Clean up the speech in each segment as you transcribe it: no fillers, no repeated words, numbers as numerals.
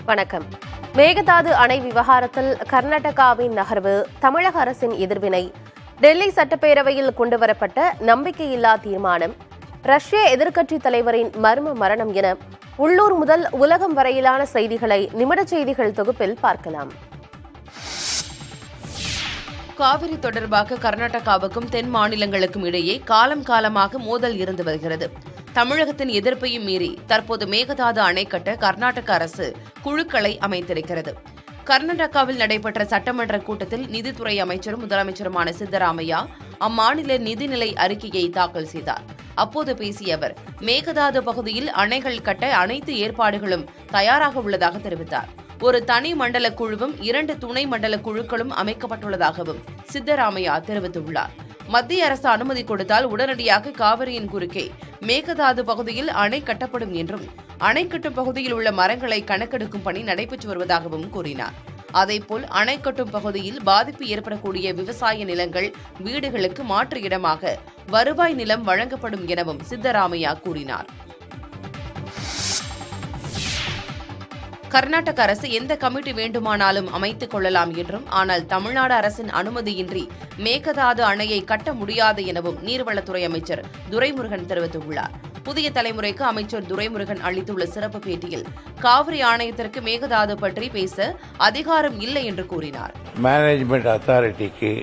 வணக்கம். மேகதாது அணை விவகாரத்தில் கர்நாடகாவின் நகர்வு, தமிழக அரசின் எதிர்வினை, டெல்லி சட்டப்பேரவையில் கொண்டுவரப்பட்ட நம்பிக்கையில்லா தீர்மானம், ரஷ்ய எதிர்க்கட்சித் தலைவரின் மர்ம மரணம் என உள்ளூர் முதல் உலகம் வரையிலான செய்திகளை நிமிட செய்திகள் தொகுப்பில் பார்க்கலாம். காவிரி தொடர்பாக கர்நாடகாவுக்கும் தென் மாநிலங்களுக்கும் இடையே காலம் காலமாக மோதல் இருந்து வருகிறது. தமிழகத்தின் எதிர்ப்பையும் மீறி தற்போது மேகதாது அணை கட்ட கர்நாடக அரசு குழுக்களை அமைத்திருக்கிறது. கர்நாடகாவில் நடைபெற்ற சட்டமன்ற கூட்டத்தில் நிதித்துறை அமைச்சரும் முதலமைச்சருமான சித்தராமையா அம்மாநில நிதிநிலை அறிக்கையை தாக்கல் செய்தார். அப்போது பேசிய அவர், மேகதாது பகுதியில் அணைகள் கட்ட அனைத்து ஏற்பாடுகளும் தயாராக உள்ளதாக தெரிவித்தார். ஒரு தனி மண்டல குழுவும் 2 துணை மண்டல குழுக்களும் அமைக்கப்பட்டுள்ளதாகவும் சித்தராமையா தெரிவித்துள்ளார். மத்திய அரசு அனுமதி கொடுத்தால் உடனடியாக காவிரியின் குறுக்கே மேகதாது பகுதியில் அணை கட்டப்படும் என்றும், அணை கட்டும் பகுதியில் உள்ள மரங்களை கணக்கெடுக்கும் பணி நடைபெற்று வருவதாகவும் கூறினார். அதேபோல் அணை கட்டும் பகுதியில் பாதிப்பு ஏற்படக்கூடிய விவசாய நிலங்கள், வீடுகளுக்கு மாற்று இடமாக வருவாய் நிலம் வழங்கப்படும் எனவும் சித்தராமையா கூறினார். கர்நாடக அரசு எந்த கமிட்டி வேண்டுமானாலும் அமைத்துக் கொள்ளலாம் என்றும், ஆனால் தமிழ்நாடு அரசின் அனுமதியின்றி மேகதாது அணையை கட்ட முடியாது எனவும் நீர்வளத்துறை அமைச்சர் துரைமுருகன் தெரிவித்துள்ளார். புதிய தலைமுறைக்கு அமைச்சர் துரைமுருகன் அளித்துள்ள சிறப்பு பேட்டியில், காவிரி ஆணையத்திற்கு மேகதாது பற்றி பேச அதிகாரம் இல்லை என்று கூறினார். மேனேஜ்மெண்ட் அத்தாரிட்டிக்கு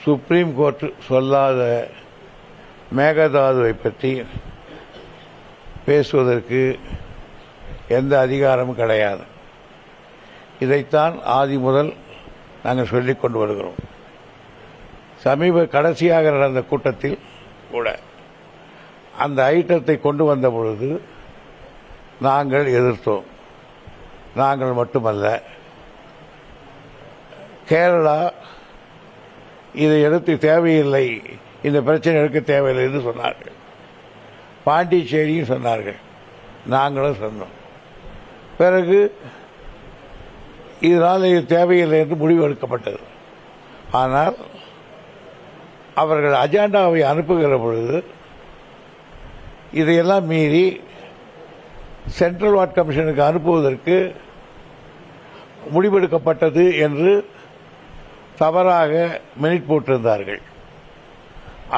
சுப்ரீம் கோர்ட் சொல்லாத மேகதாதுவை பற்றி பேசுவதற்கு எந்த அதிகாரமும் கிடையாது. இதைத்தான் ஆதி முதல் நாங்கள் சொல்லிக் கொண்டு வருகிறோம். கடைசியாக நடந்த கூட்டத்தில் கூட அந்த ஐட்டத்தை கொண்டு வந்த பொழுது நாங்கள் எதிர்த்தோம். நாங்கள் மட்டுமல்ல, கேரளா இதை எடுத்து தேவையில்லை, இந்த பிரச்சனை எடுக்க தேவையில்லை என்று சொன்னார்கள். பாண்டிச்சேரியும் சொன்னார்கள், நாங்களும் சொன்னோம். பிறகு இதனால் இது தேவையில்லை என்று முடிவு எடுக்கப்பட்டது. ஆனால் அவர்கள் அஜெண்டாவை அனுப்புகிற பொழுது இதையெல்லாம் மீறி சென்ட்ரல் வாட்டர் கமிஷனுக்கு அனுப்புவதற்கு முடிவெடுக்கப்பட்டது என்று தவறாக மினிட் போட்டிருந்தார்கள்.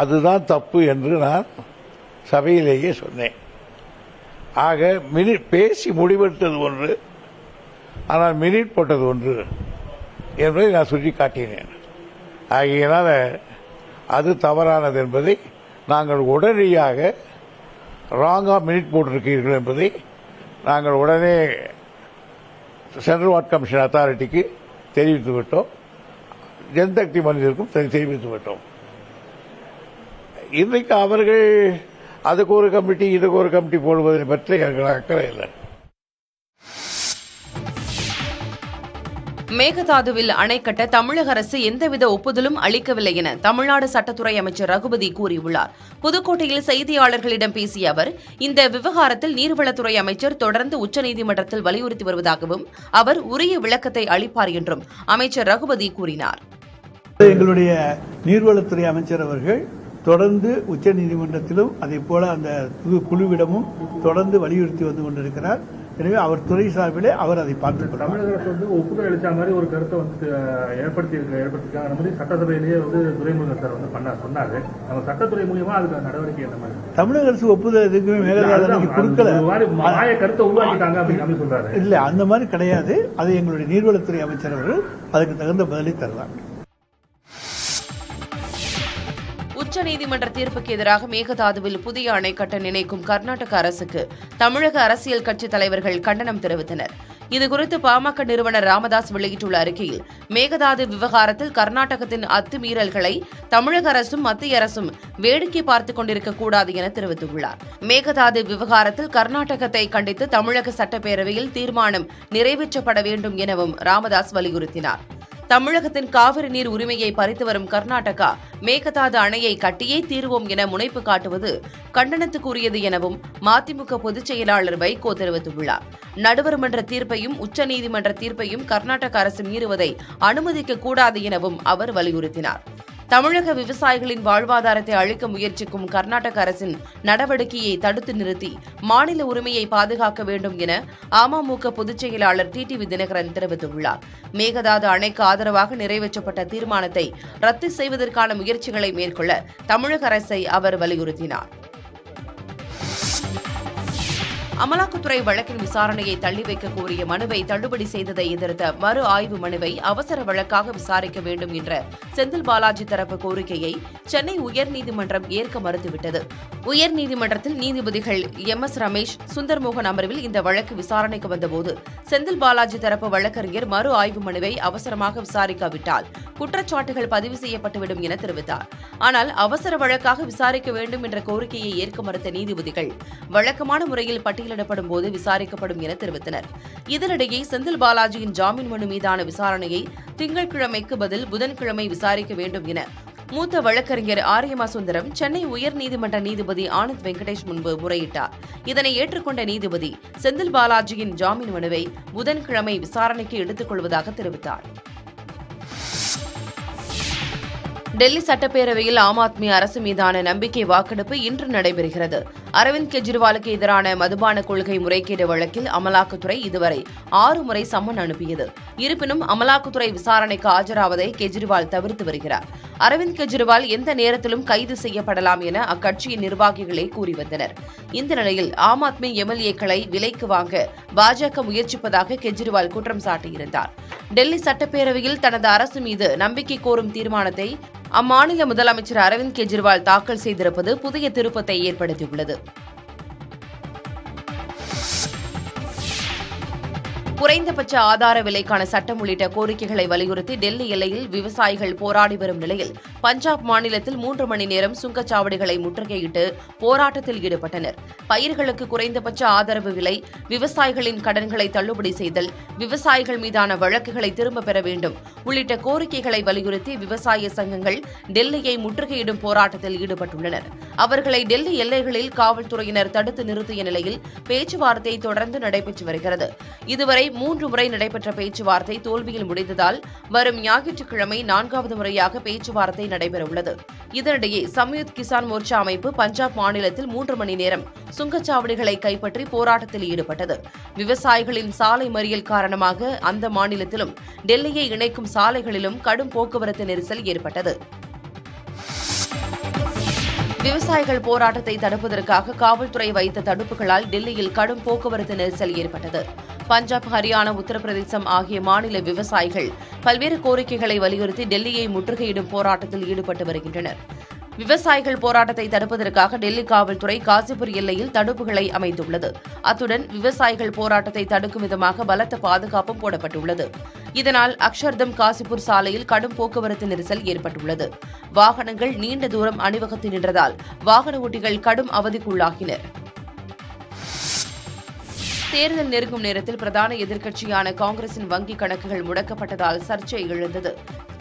அதுதான் தப்பு என்று நான் சபையிலேயே சொன்னேன். ஆக பேசி முடிவெடுத்தது ஒன்று, ஆனால் மினிட் போட்டது ஒன்று என்பதை நான் சுட்டிக்காட்டினேன். ஆகையினால அது தவறானது என்பதை நாங்கள் உடனடியாக ராங்கா மினிட் போட்டிருக்கிறீர்கள் என்பதை நாங்கள் உடனே சென்ட்ரல் வாட்டர் கமிஷன் அத்தாரிட்டிக்கு தெரிவித்து விட்டோம். ஜன்சக்தி மனிதருக்கும் தெரிவித்து விட்டோம். இன்றைக்கு அவர்கள் அதுக்கு ஒரு கமிட்டி, இதுக்கு ஒரு கமிட்டி போடுவதை பற்றி எங்களுக்கு அக்கறை இல்லை. மேகதாதுவில் அணை கட்ட தமிழக அரசு எந்தவித ஒப்புதலும் அளிக்கவில்லை என தமிழ்நாடு சட்டத்துறை அமைச்சர் ரகுபதி கூறியுள்ளார். புதுக்கோட்டையில் செய்தியாளர்களிடம் பேசிய அவர், இந்த விவகாரத்தில் நீர்வளத்துறை அமைச்சர் தொடர்ந்து உச்சநீதிமன்றத்தில் வலியுறுத்தி வருவதாகவும், அவர் உரிய விளக்கத்தை அளிப்பார் என்றும் அமைச்சர் ரகுபதி கூறினார். எங்களுடைய நீர்வளத்துறை அமைச்சர் அவர்கள் தொடர்ந்து உச்சநீதிமன்றத்திலும் அதே போல அந்த குழுவிடமும் தொடர்ந்து வலியுறுத்தி வந்து கொண்டிருக்கிறார். எனவே அவர் துறை சார்பிலே அவர் அதை பார்த்துக் தமிழக அரசு வந்து ஒப்புதல் அளித்த மாதிரி ஒரு கருத்தை வந்து ஏற்படுத்தியிருக்காங்க. அந்த மாதிரி சட்டசபையிலேயே வந்து துரைமுருகன் சார் வந்து சொன்னாரு. நம்ம சட்டத்துறை மூலியமா அதுக்கு நடவடிக்கை என்ன மாதிரி? தமிழக அரசு ஒப்புதல் எதுக்குமே மேகதாது கொடுக்கல, மாய கருத்தை உருவாக்கிட்டாங்க அப்படின்னு சொல்றாரு. இல்ல, அந்த மாதிரி கிடையாது. அது எங்களுடைய நீர்வளத்துறை அமைச்சர் அவர்கள் அதுக்கு தகுந்த பதிலை தருவாங்க. உச்சநீதிமன்ற தீர்ப்புக்கு எதிராக மேகதாதுவில் புதிய அணை கட்ட நினைக்கும் கர்நாடக அரசுக்கு தமிழக அரசியல் கட்சித் தலைவர்கள் கண்டனம் தெரிவித்தனர். இதுகுறித்து பாமக நிறுவனர் ராமதாஸ் வெளியிட்டுள்ள அறிக்கையில், மேகதாது விவகாரத்தில் கர்நாடகத்தின் அத்துமீறல்களை தமிழக அரசும் மத்திய அரசும் வேடிக்கை பார்த்துக் கொண்டிருக்க கூடாது என தெரிவித்துள்ளார். மேகதாது விவகாரத்தில் கர்நாடகத்தை கண்டித்து தமிழக சட்டப்பேரவையில் தீர்மானம் நிறைவேற்றப்பட வேண்டும் எனவும் ராமதாஸ் வலியுறுத்தினார். தமிழகத்தின் காவிரி நீர் உரிமையை பறித்து வரும் கர்நாடகா மேகதாது அணையை கட்டியே தீர்வோம் என முனைப்பு காட்டுவது கண்டனத்துக்குரியது எனவும் மதிமுக பொதுச் செயலாளர் வைகோ தெரிவித்துள்ளார். நடுவர் மன்ற தீர்ப்பையும் உச்சநீதிமன்ற தீர்ப்பையும் கர்நாடக அரசு மீறுவதை அனுமதிக்க கூடாது எனவும் அவர் வலியுறுத்தினார். தமிழக விவசாயிகளின் வாழ்வாதாரத்தை அழிக்க முயற்சிக்கும் கர்நாடக அரசின் நடவடிக்கையை தடுத்து நிறுத்தி மாநில உரிமையை பாதுகாக்க வேண்டும் என அமமுக பொதுச் செயலாளர் டிடிவி தினகரன் தெரிவித்துள்ளார். மேகதாது அணைக்கு ஆதரவாக நிறைவேற்றப்பட்ட தீர்மானத்தை ரத்து செய்வதற்கான முயற்சிகளை மேற்கொள்ள தமிழக அரசை அவர் வலியுறுத்தினார். அமலாக்கத்துறை வழக்கின் விசாரணையை தள்ளி வைக்க கோரிய மனுவை தள்ளுபடி செய்ததை எதிர்த்த மறு ஆய்வு மனுவை அவசர வழக்காக விசாரிக்க வேண்டும் என்ற செந்தில் பாலாஜி தரப்பு கோரிக்கையை சென்னை உயர்நீதிமன்றம் ஏற்க மறுத்துவிட்டது. உயர்நீதிமன்றத்தில் நீதிபதிகள் MS ரமேஷ், சுந்தர்மோகன் அமர்வில் இந்த வழக்கு விசாரணைக்கு வந்தபோது செந்தில் பாலாஜி தரப்பு வழக்கறிஞர் மறு ஆய்வு மனுவை அவசரமாக விசாரிக்காவிட்டால் குற்றச்சாட்டுகள் பதிவு செய்யப்பட்டுவிடும் என தெரிவித்தார். ஆனால் அவசர வழக்காக விசாரிக்க வேண்டும் என்ற கோரிக்கையை ஏற்க மறுத்த நீதிபதிகள் வழக்கமான முறையில் பட்டியலிடப்படும் போது விசாரிக்கப்படும் என தெரிவித்தனர். இதனிடையே செந்தில் பாலாஜியின் ஜாமீன் மனு மீதான விசாரணையை திங்கட்கிழமைக்கு பதில் புதன்கிழமை விசாரிக்க வேண்டும் என மூத்த வழக்கறிஞர் ஆரியமா சுந்தரம் சென்னை உயர்நீதிமன்ற நீதிபதி ஆனந்த் வெங்கடேஷ் முன்பு முறையிட்டார். இதனை ஏற்றுக்கொண்ட நீதிபதி செந்தில் பாலாஜியின் ஜாமீன் மனுவை புதன்கிழமை விசாரணைக்கு எடுத்துக் கொள்வதாக தெரிவித்தார். டெல்லி சட்டப்பேரவையில் ஆம் ஆத்மி அரசு மீதான நம்பிக்கை வாக்கெடுப்பு இன்று நடைபெறுகிறது. அரவிந்த் கெஜ்ரிவாலுக்கு எதிரான மதுபான கொள்கை முறைகேடு வழக்கில் அமலாக்கத்துறை இதுவரை 6 முறை சம்மன் அனுப்பியது. இருப்பினும் அமலாக்கத்துறை விசாரணைக்கு ஆஜராவதை கெஜ்ரிவால் தவிர்த்து வருகிறார். அரவிந்த் கெஜ்ரிவால் எந்த நேரத்திலும் கைது செய்யப்படலாம் என அக்கட்சியின் நிர்வாகிகளே கூறி வந்தனர். இந்த நிலையில் ஆம் ஆத்மி MLA-க்களை விலைக்கு வாங்க பாஜக முயற்சிப்பதாக கெஜ்ரிவால் குற்றம் சாட்டியிருந்தார். டெல்லி சட்டப்பேரவையில் தனது அரசு மீது நம்பிக்கை கோரும் தீர்மானத்தை அம்மாநில முதலமைச்சர் அரவிந்த் கெஜ்ரிவால் தாக்கல் செய்திருப்பது புதிய திருப்பத்தை ஏற்படுத்தியுள்ளது. குறைந்தபட்ச ஆதார விலைக்கான சட்டம் உள்ளிட்ட கோரிக்கைகளை வலியுறுத்தி டெல்லி எல்லையில் விவசாயிகள் போராடி வரும் நிலையில் பஞ்சாப் மாநிலத்தில் 3 மணி நேரம் சுங்கச்சாவடிகளை முற்றுகையிட்டு போராட்டத்தில் ஈடுபட்டனர். பயிர்களுக்கு குறைந்தபட்ச ஆதரவு விலை, விவசாயிகளின் கடன்களை தள்ளுபடி செய்தல், விவசாயிகள் மீதான வழக்குகளை திரும்பப் பெற வேண்டும் உள்ளிட்ட கோரிக்கைகளை வலியுறுத்தி விவசாய சங்கங்கள் டெல்லியை முற்றுகையிடும் போராட்டத்தில் ஈடுபட்டுள்ளனர். அவர்களை டெல்லி எல்லைகளில் காவல்துறையினர் தடுத்து நிறுத்திய நிலையில் பேச்சுவார்த்தை தொடர்ந்து நடைபெற்று வருகிறது. இதுவரை 3 முறை நடைபெற்ற பேச்சுவார்த்தை தோல்வியில் முடிந்ததால் வரும் ஞாயிற்றுக்கிழமை 4வது முறையாக பேச்சுவார்த்தை நடைபெறவுள்ளது. இதனிடையே சம்யுக்த் கிசான் மோர்ச்சா அமைப்பு பஞ்சாப் மாநிலத்தில் 3 மணி நேரம் சுங்கச்சாவடிகளை கைப்பற்றி போராட்டத்தில் ஈடுபட்டது. விவசாயிகளின் சாலை மறியல் காரணமாக அந்த மாநிலத்திலும் டெல்லியை இணைக்கும் சாலைகளிலும் கடும் போக்குவரத்து நெரிசல் ஏற்பட்டது. விவசாயிகள் போராட்டத்தை தடுப்பதற்காக காவல்துறை வைத்த தடுப்புகளால் டெல்லியில் கடும் போக்குவரத்து நெரிசல் ஏற்பட்டது. பஞ்சாப், ஹரியானா, உத்தரப்பிரதேசம் ஆகிய மாநில விவசாயிகள் பல்வேறு கோரிக்கைகளை வலியுறுத்தி டெல்லியை முற்றுகையிடும் போராட்டத்தில் ஈடுபட்டு வருகின்றனர். விவசாயிகள் போராட்டத்தை தடுப்பதற்காக டெல்லி காவல்துறை காசிபுர் எல்லையில் தடுப்புகளை அமைத்துள்ளது. அத்துடன் விவசாயிகள் போராட்டத்தை தடுக்கும் விதமாக பலத்த பாதுகாப்பும் போடப்பட்டுள்ளது. இதனால் அக்ஷர்தம் காசிபுர் சாலையில் கடும் போக்குவரத்து நெரிசல் ஏற்பட்டுள்ளது. வாகனங்கள் நீண்ட தூரம் அணிவகுத்து நின்றதால் வாகன ஓட்டிகள் கடும் அவதிக்குள்ளாகினர். தேர்தல் நெருங்கும் நேரத்தில் பிரதான எதிர்க்கட்சியான காங்கிரசின் வங்கிக் கணக்குகள் முடக்கப்பட்டதால் சர்ச்சை எழுந்தது.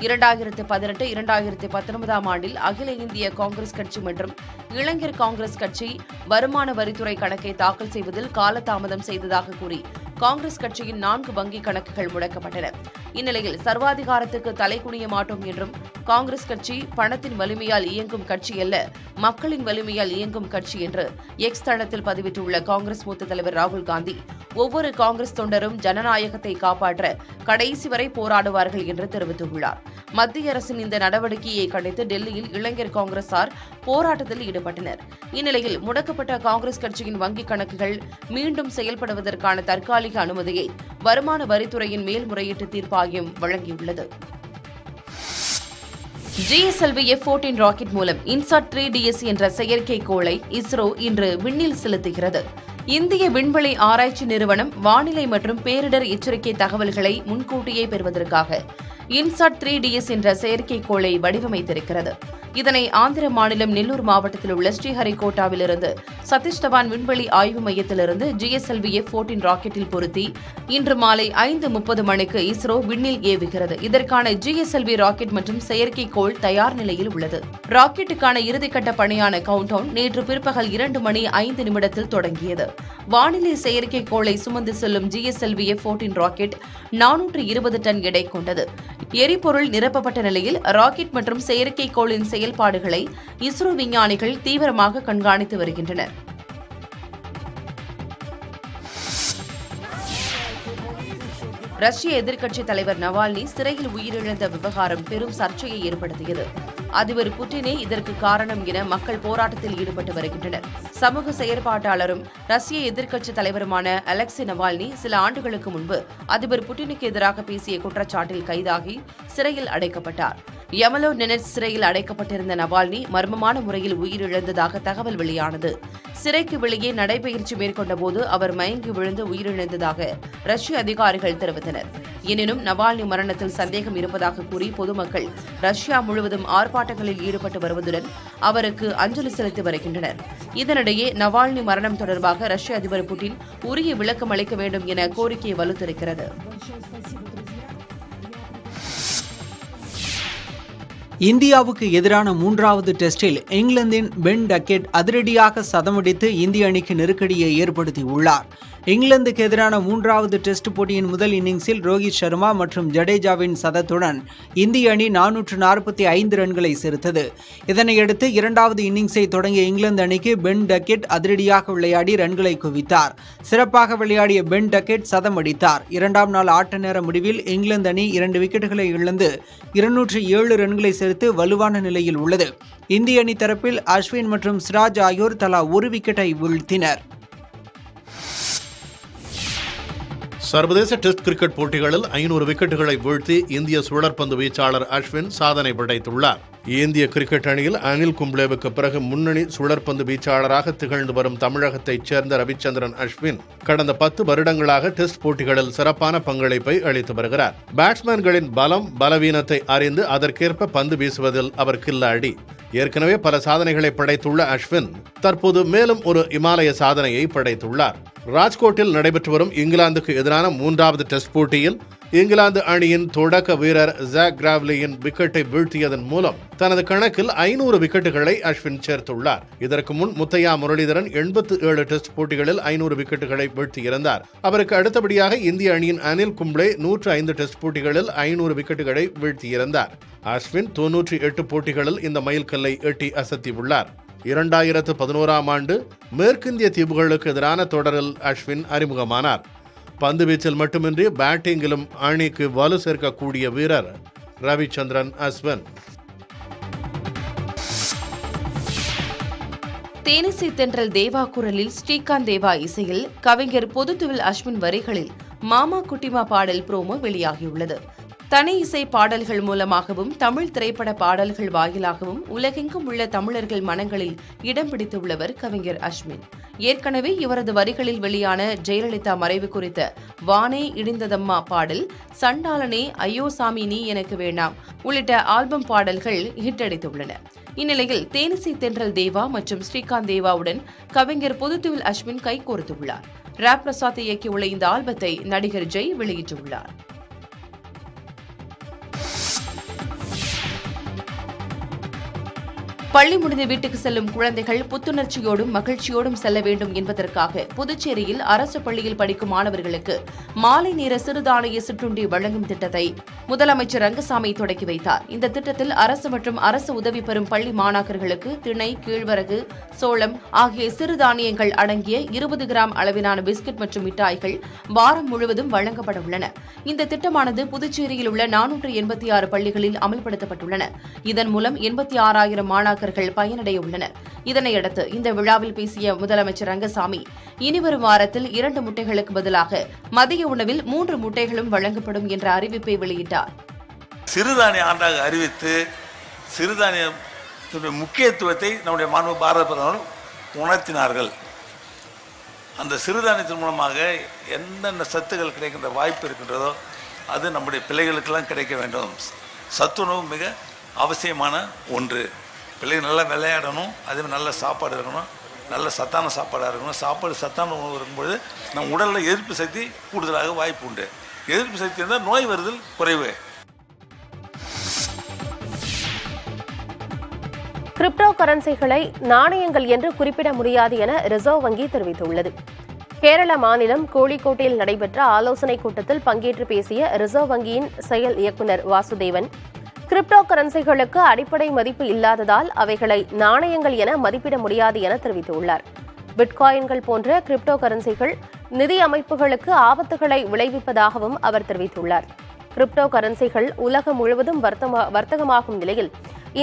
2018, 2019 ஆண்டில் அகில இந்திய காங்கிரஸ் கட்சி மற்றும் இளைஞர் காங்கிரஸ் கட்சி வருமான வரித்துறை கணக்கை தாக்கல் செய்வதில் காலதாமதம் செய்ததாக கூறி காங்கிரஸ் கட்சியின் 4 வங்கிக் கணக்குகள் முடக்கப்பட்டன. இந்நிலையில் சர்வாதிகாரத்துக்கு தலைகுனிய மாட்டோம் என்றும் காங்கிரஸ் கட்சி பணத்தின் வலிமையால் இயங்கும் கட்சி அல்ல, மக்களின் வலிமையால் இயங்கும் கட்சி என்று எக்ஸ் தளத்தில் பதிவிட்டுள்ள காங்கிரஸ் மூத்த தலைவர் ராகுல் காந்தி, ஒவ்வொரு காங்கிரஸ் தொண்டரும் ஜனநாயகத்தை காப்பாற்ற கடைசி வரை போராடுவார்கள் என்று தெரிவித்துள்ளார். மத்திய அரசின் இந்த நடவடிக்கையை கண்டித்து டெல்லியில் இளைஞர் காங்கிரசார் போராட்டத்தில் ஈடுபட்டனர். இந்நிலையில் முடக்கப்பட்ட காங்கிரஸ் கட்சியின் வங்கிக் கணக்குகள் மீண்டும் செயல்படுவதற்கான தற்காலிக அனுமதியை வருமான வரித்துறையின் மேல்முறையீட்டு தீர்ப்பாயம் வழங்கியுள்ளது. GSLV F-14 ராக்கெட் மூலம் இன்சாட் 3DS என்ற செயற்கைக்கோளை இஸ்ரோ இன்று விண்ணில் செலுத்துகிறது. இந்திய விண்வெளி ஆராய்ச்சி நிறுவனம் வானிலை மற்றும் பேரிடர் எச்சரிக்கை தகவல்களை முன்கூட்டியே பெறுவதற்காக இன்சாட் 3DS என்ற செயற்கைக்கோளை வடிவமைத்திருக்கிறது. இதனை ஆந்திர மாநிலம் நெல்லூர் மாவட்டத்தில் உள்ள ஸ்ரீஹரிகோட்டாவிலிருந்து சதீஷ் தவான் விண்வெளி ஆய்வு மையத்திலிருந்து GSLV F-14 ராக்கெட்டில் பொருத்தி இன்று மாலை 5:30 மணிக்கு இஸ்ரோ விண்ணில் ஏவுகிறது. இதற்கான GSLV ராக்கெட் மற்றும் செயற்கைக்கோள் தயார் நிலையில் உள்ளது. ராக்கெட்டுக்கான இறுதிக்கட்ட பணியான கவுண்டவுன் நேற்று பிற்பகல் 2:05 தொடங்கியது. வானிலை செயற்கைக்கோளை சுமந்து செல்லும் GSLV F-14 ராக்கெட் 420 டன் எடை கொண்டது. எரிபொருள் நிரப்பப்பட்ட நிலையில் ராக்கெட் மற்றும் செயற்கைக்கோளின் செயல்பாடுகளை இஸ்ரோ விஞ்ஞானிகள் தீவிரமாக கண்காணித்து வருகின்றனர். ரஷ்ய எதிர்க்கட்சித் தலைவர் நவால்னி சிறையில் உயிரிழந்த விவகாரம் பெரும் சர்ச்சையை ஏற்படுத்தியது. அதிபர் புட்டினே இதற்கு காரணம் என மக்கள் போராட்டத்தில் ஈடுபட்டு வருகின்றனர். சமூக செயற்பாட்டாளரும் ரஷ்ய எதிர்க்கட்சித் தலைவருமான அலெக்சி நவால்னி சில ஆண்டுகளுக்கு முன்பு அதிபர் புட்டினுக்கு எதிராக பேசிய குற்றச்சாட்டில் கைதாகி சிறையில் அடைக்கப்பட்டார். யமலோ நெனட்ஸ் சிறையில் அடைக்கப்பட்டிருந்த நவால்னி மர்மமான முறையில் உயிரிழந்ததாக தகவல் வெளியானது. சிறைக்கு வெளியே நடைபயிற்சி மேற்கொண்டபோது அவர் மயங்கி விழுந்து உயிரிழந்ததாக ரஷ்ய அதிகாரிகள் தெரிவித்தனர். எனினும் நவால்னி மரணத்தில் சந்தேகம் இருப்பதாக கூறி பொதுமக்கள் ரஷ்யா முழுவதும் ஆர்ப்பாட்டங்களில் ஈடுபட்டு வருவதுடன் அவருக்கு அஞ்சலி செலுத்தி வருகின்றனர். இதனிடையே நவால்னி மரணம் தொடர்பாக ரஷ்ய அதிபர் புட்டின் உரிய விளக்கம் அளிக்க வேண்டும் என கோரிக்கை வலுத்திருக்கிறது. இந்தியாவுக்கு எதிரான 3வது டெஸ்டில் இங்கிலாந்தின் பென் டக்கெட் அதிரடியாக சதமடித்து இந்திய அணிக்கு நெருக்கடியை ஏற்படுத்தியுள்ளார். இங்கிலாந்துக்கு எதிரான 3வது டெஸ்ட் போட்டியின் முதல் இன்னிங்ஸில் ரோஹித் சர்மா மற்றும் ஜடேஜாவின் சதத்துடன் இந்திய அணி 445 ரன்களை சேர்த்தது. இதனையடுத்து 2வது இன்னிங்ஸை தொடங்கிய இங்கிலாந்து அணிக்கு பென் டக்கெட் அதிரடியாக விளையாடி ரன்களை குவித்தார். சிறப்பாக விளையாடிய பென் டக்கெட் சதம் அடித்தார். 2ஆம் நாள் ஆட்ட நேர முடிவில் இங்கிலாந்து அணி 2 விக்கெட்டுகளை இழந்து 207 ரன்களை சேர்த்து வலுவான நிலையில் உள்ளது. இந்திய அணி தரப்பில் அஸ்வின் மற்றும் சிராஜ் ஆகியோர் தலா ஒரு விக்கெட்டை வீழ்த்தினர். சர்வதேச டெஸ்ட் கிரிக்கெட் போட்டிகளில் 500 விக்கெட்டுகளை வீழ்த்தி இந்திய சுழற்பந்து வீச்சாளர் அஸ்வின் சாதனை படைத்துள்ளார். இந்திய கிரிக்கெட் அணியில் அனில் கும்ப்ளேவுக்கு பிறகு முன்னணி சுழற்பந்து வீச்சாளராக திகழ்ந்து வரும் தமிழகத்தைச் சேர்ந்த ரவிச்சந்திரன் அஸ்வின் கடந்த 10 வருடங்களாக டெஸ்ட் போட்டிகளில் சிறப்பான பங்களிப்பை அளித்து வருகிறார். பேட்ஸ்மேன்களின் பலம் பலவீனத்தை அறிந்து அதற்கேற்ப பந்து வீசுவதில் அவர் கில்லாடி. ஏற்கனவே பல சாதனைகளை படைத்துள்ள அஸ்வின் தற்போது மேலும் ஒரு இமாலய சாதனையை படைத்துள்ளார். ராஜ்கோட்டில் நடைபெற்று வரும் இங்கிலாந்துக்கு எதிரான 3வது டெஸ்ட் போட்டியில் இங்கிலாந்து அணியின் தொடக்க வீரர் ஜாக் கிராவ்லியின் விக்கெட்டை வீழ்த்தியதன் மூலம் தனது கணக்கில் 500 விக்கெட்டுகளை அஸ்வின் சேர்த்துள்ளார். இதற்கு முன் முத்தையா முரளிதரன் 87 டெஸ்ட் போட்டிகளில் 500 விக்கெட்டுகளை வீழ்த்தியிருந்தார். அவருக்கு அடுத்தபடியாக இந்திய அணியின் அனில் கும்ப்ளே 105 டெஸ்ட் போட்டிகளில் 500 விக்கெட்டுகளை வீழ்த்தியிருந்தார். அஸ்வின் 98 போட்டிகளில் இந்த மைல்கல்லை எட்டி அசத்தியுள்ளார். 2011ஆம் ஆண்டு மேற்கிந்திய தீவுகளுக்கு எதிரான தொடரில் அஸ்வின் அறிமுகமானார். பந்து வீச்சில் மட்டுமின்றி பேட்டிங்கிலும் அணிக்கு வலு சேர்க்கக்கூடிய வீரர் ரவிச்சந்திரன் அஸ்வின். தேனிசை தென்றல் தேவா குரலில் ஸ்ரீகாந்த் தேவா இசையில் கவிஞர் பொதுத்துவில் அஸ்வின் வரிகளில் மாமா குட்டிமா பாடல் ப்ரோமோ வெளியாகியுள்ளது. தனி இசை பாடல்கள் மூலமாகவும் தமிழ் திரைப்பட பாடல்கள் வாயிலாகவும் உலகெங்கும் உள்ள தமிழர்கள் மனங்களில் இடம் பிடித்துள்ளவர் கவிஞர் அஸ்வின். ஏற்கனவே இவரது வரிகளில் வெளியான ஜெயலலிதா மறைவு குறித்த வானே இடிந்ததம்மா பாடல், சண்டாளனே, ஐயோ சாமி நீ எனக்கு வேண்டாம் உள்ளிட்ட ஆல்பம் பாடல்கள் ஹிட் அடித்துள்ளன. இந்நிலையில் தேனிசை தென்றல் தேவா மற்றும் ஸ்ரீகாந்த் தேவாவுடன் கவிஞர் பொதுத்துவில் அஸ்வின் கைகோர்த்துள்ளார். ராப் பிரசாத் இயக்கியுள்ள இந்த ஆல்பத்தை நடிகர் ஜெய் வெளியிட்டுள்ளார். பள்ளி முடிந்து வீட்டுக்கு செல்லும் குழந்தைகள் புத்துணர்ச்சியோடும் மகிழ்ச்சியோடும் செல்ல வேண்டும் என்பதற்காக புதுச்சேரியில் அரசு பள்ளியில் படிக்கும் மாணவர்களுக்கு மாலை நேர சிறுதானிய சிற்றுண்டி வழங்கும் திட்டத்தை முதலமைச்சர் ரங்கசாமி தொடக்கி வைத்தார். இந்த திட்டத்தில் அரசு மற்றும் அரசு உதவி பெறும் பள்ளி மாணாக்கர்களுக்கு திணை, கேழ்வரகு, சோளம் ஆகிய சிறுதானியங்கள் அடங்கிய 20 கிராம் அளவிலான பிஸ்கட் மற்றும் மிட்டாய்கள் வாரம் முழுவதும் வழங்கப்பட உள்ளன. இந்த திட்டமானது புதுச்சேரியில் உள்ள 486 பள்ளிகளில் அமல்படுத்தப்பட்டுள்ளன. இதன் மூலம் 86,000 மாணாக்கர்கள் பயனடைய உள்ளனர். இதனையடுத்து இந்த விழாவில் பேசிய முதலமைச்சர் ரங்கசாமி, இனிவரும் வாரத்தில் 2 முட்டைகளுக்கு பதிலாக மதிய உணவில் 3 முட்டைகளும் வழங்கப்படும் என்ற அறிவிப்பை வெளியிட்டார். சிறுதானிய ஆண்டாக அறிவித்து சிறுதானியத்துடைய முக்கியத்துவத்தை நம்முடைய மாண்பு பாரத பிரதமர் உணர்த்தினார்கள். அந்த சிறுதானியத்தின் மூலமாக என்னென்ன சத்துக்கள் கிடைக்கின்ற வாய்ப்பு இருக்கின்றதோ அது நம்முடைய பிள்ளைகளுக்கெல்லாம் கிடைக்க வேண்டும். சத்துணவு மிக அவசியமான ஒன்று. பிள்ளைகள் நல்லா விளையாடணும், அதே மாதிரி நல்ல சாப்பாடு இருக்கணும், நல்ல சத்தான சாப்பாடாக இருக்கணும். சத்தான உணவு இருக்கும்பொழுது நம் உடலில் எதிர்ப்பு சக்தி கூடுதலாக வாய்ப்பு உண்டு. எதிர்ப்பு சக்தி இருந்தால் நோய் வருதல் குறைவு. கிரிப்டோ கரன்சிகளை நாணயங்கள் என்று குறிப்பிட முடியாது என ரிசர்வ் வங்கி தெரிவித்துள்ளது. கேரள மாநிலம் கோழிக்கோட்டில் நடைபெற்ற ஆலோசனைக் கூட்டத்தில் பங்கேற்று பேசிய ரிசர்வ் வங்கியின் செயல் இயக்குநர் வாசுதேவன், கிரிப்டோ கரன்சிகளுக்கு அடிப்படை மதிப்பு இல்லாததால் அவைகளை நாணயங்கள் என மதிப்பிட முடியாது என தெரிவித்துள்ளார். பிட்காயின்கள் போன்ற கிரிப்டோ கரன்சிகள் நிதி அமைப்புகளுக்கு ஆபத்துகளை விளைவிப்பதாகவும் அவர் தெரிவித்துள்ளார். கிரிப்டோ கரன்சிகள் உலகம் முழுவதும் வர்த்தகமாகும் நிலையில்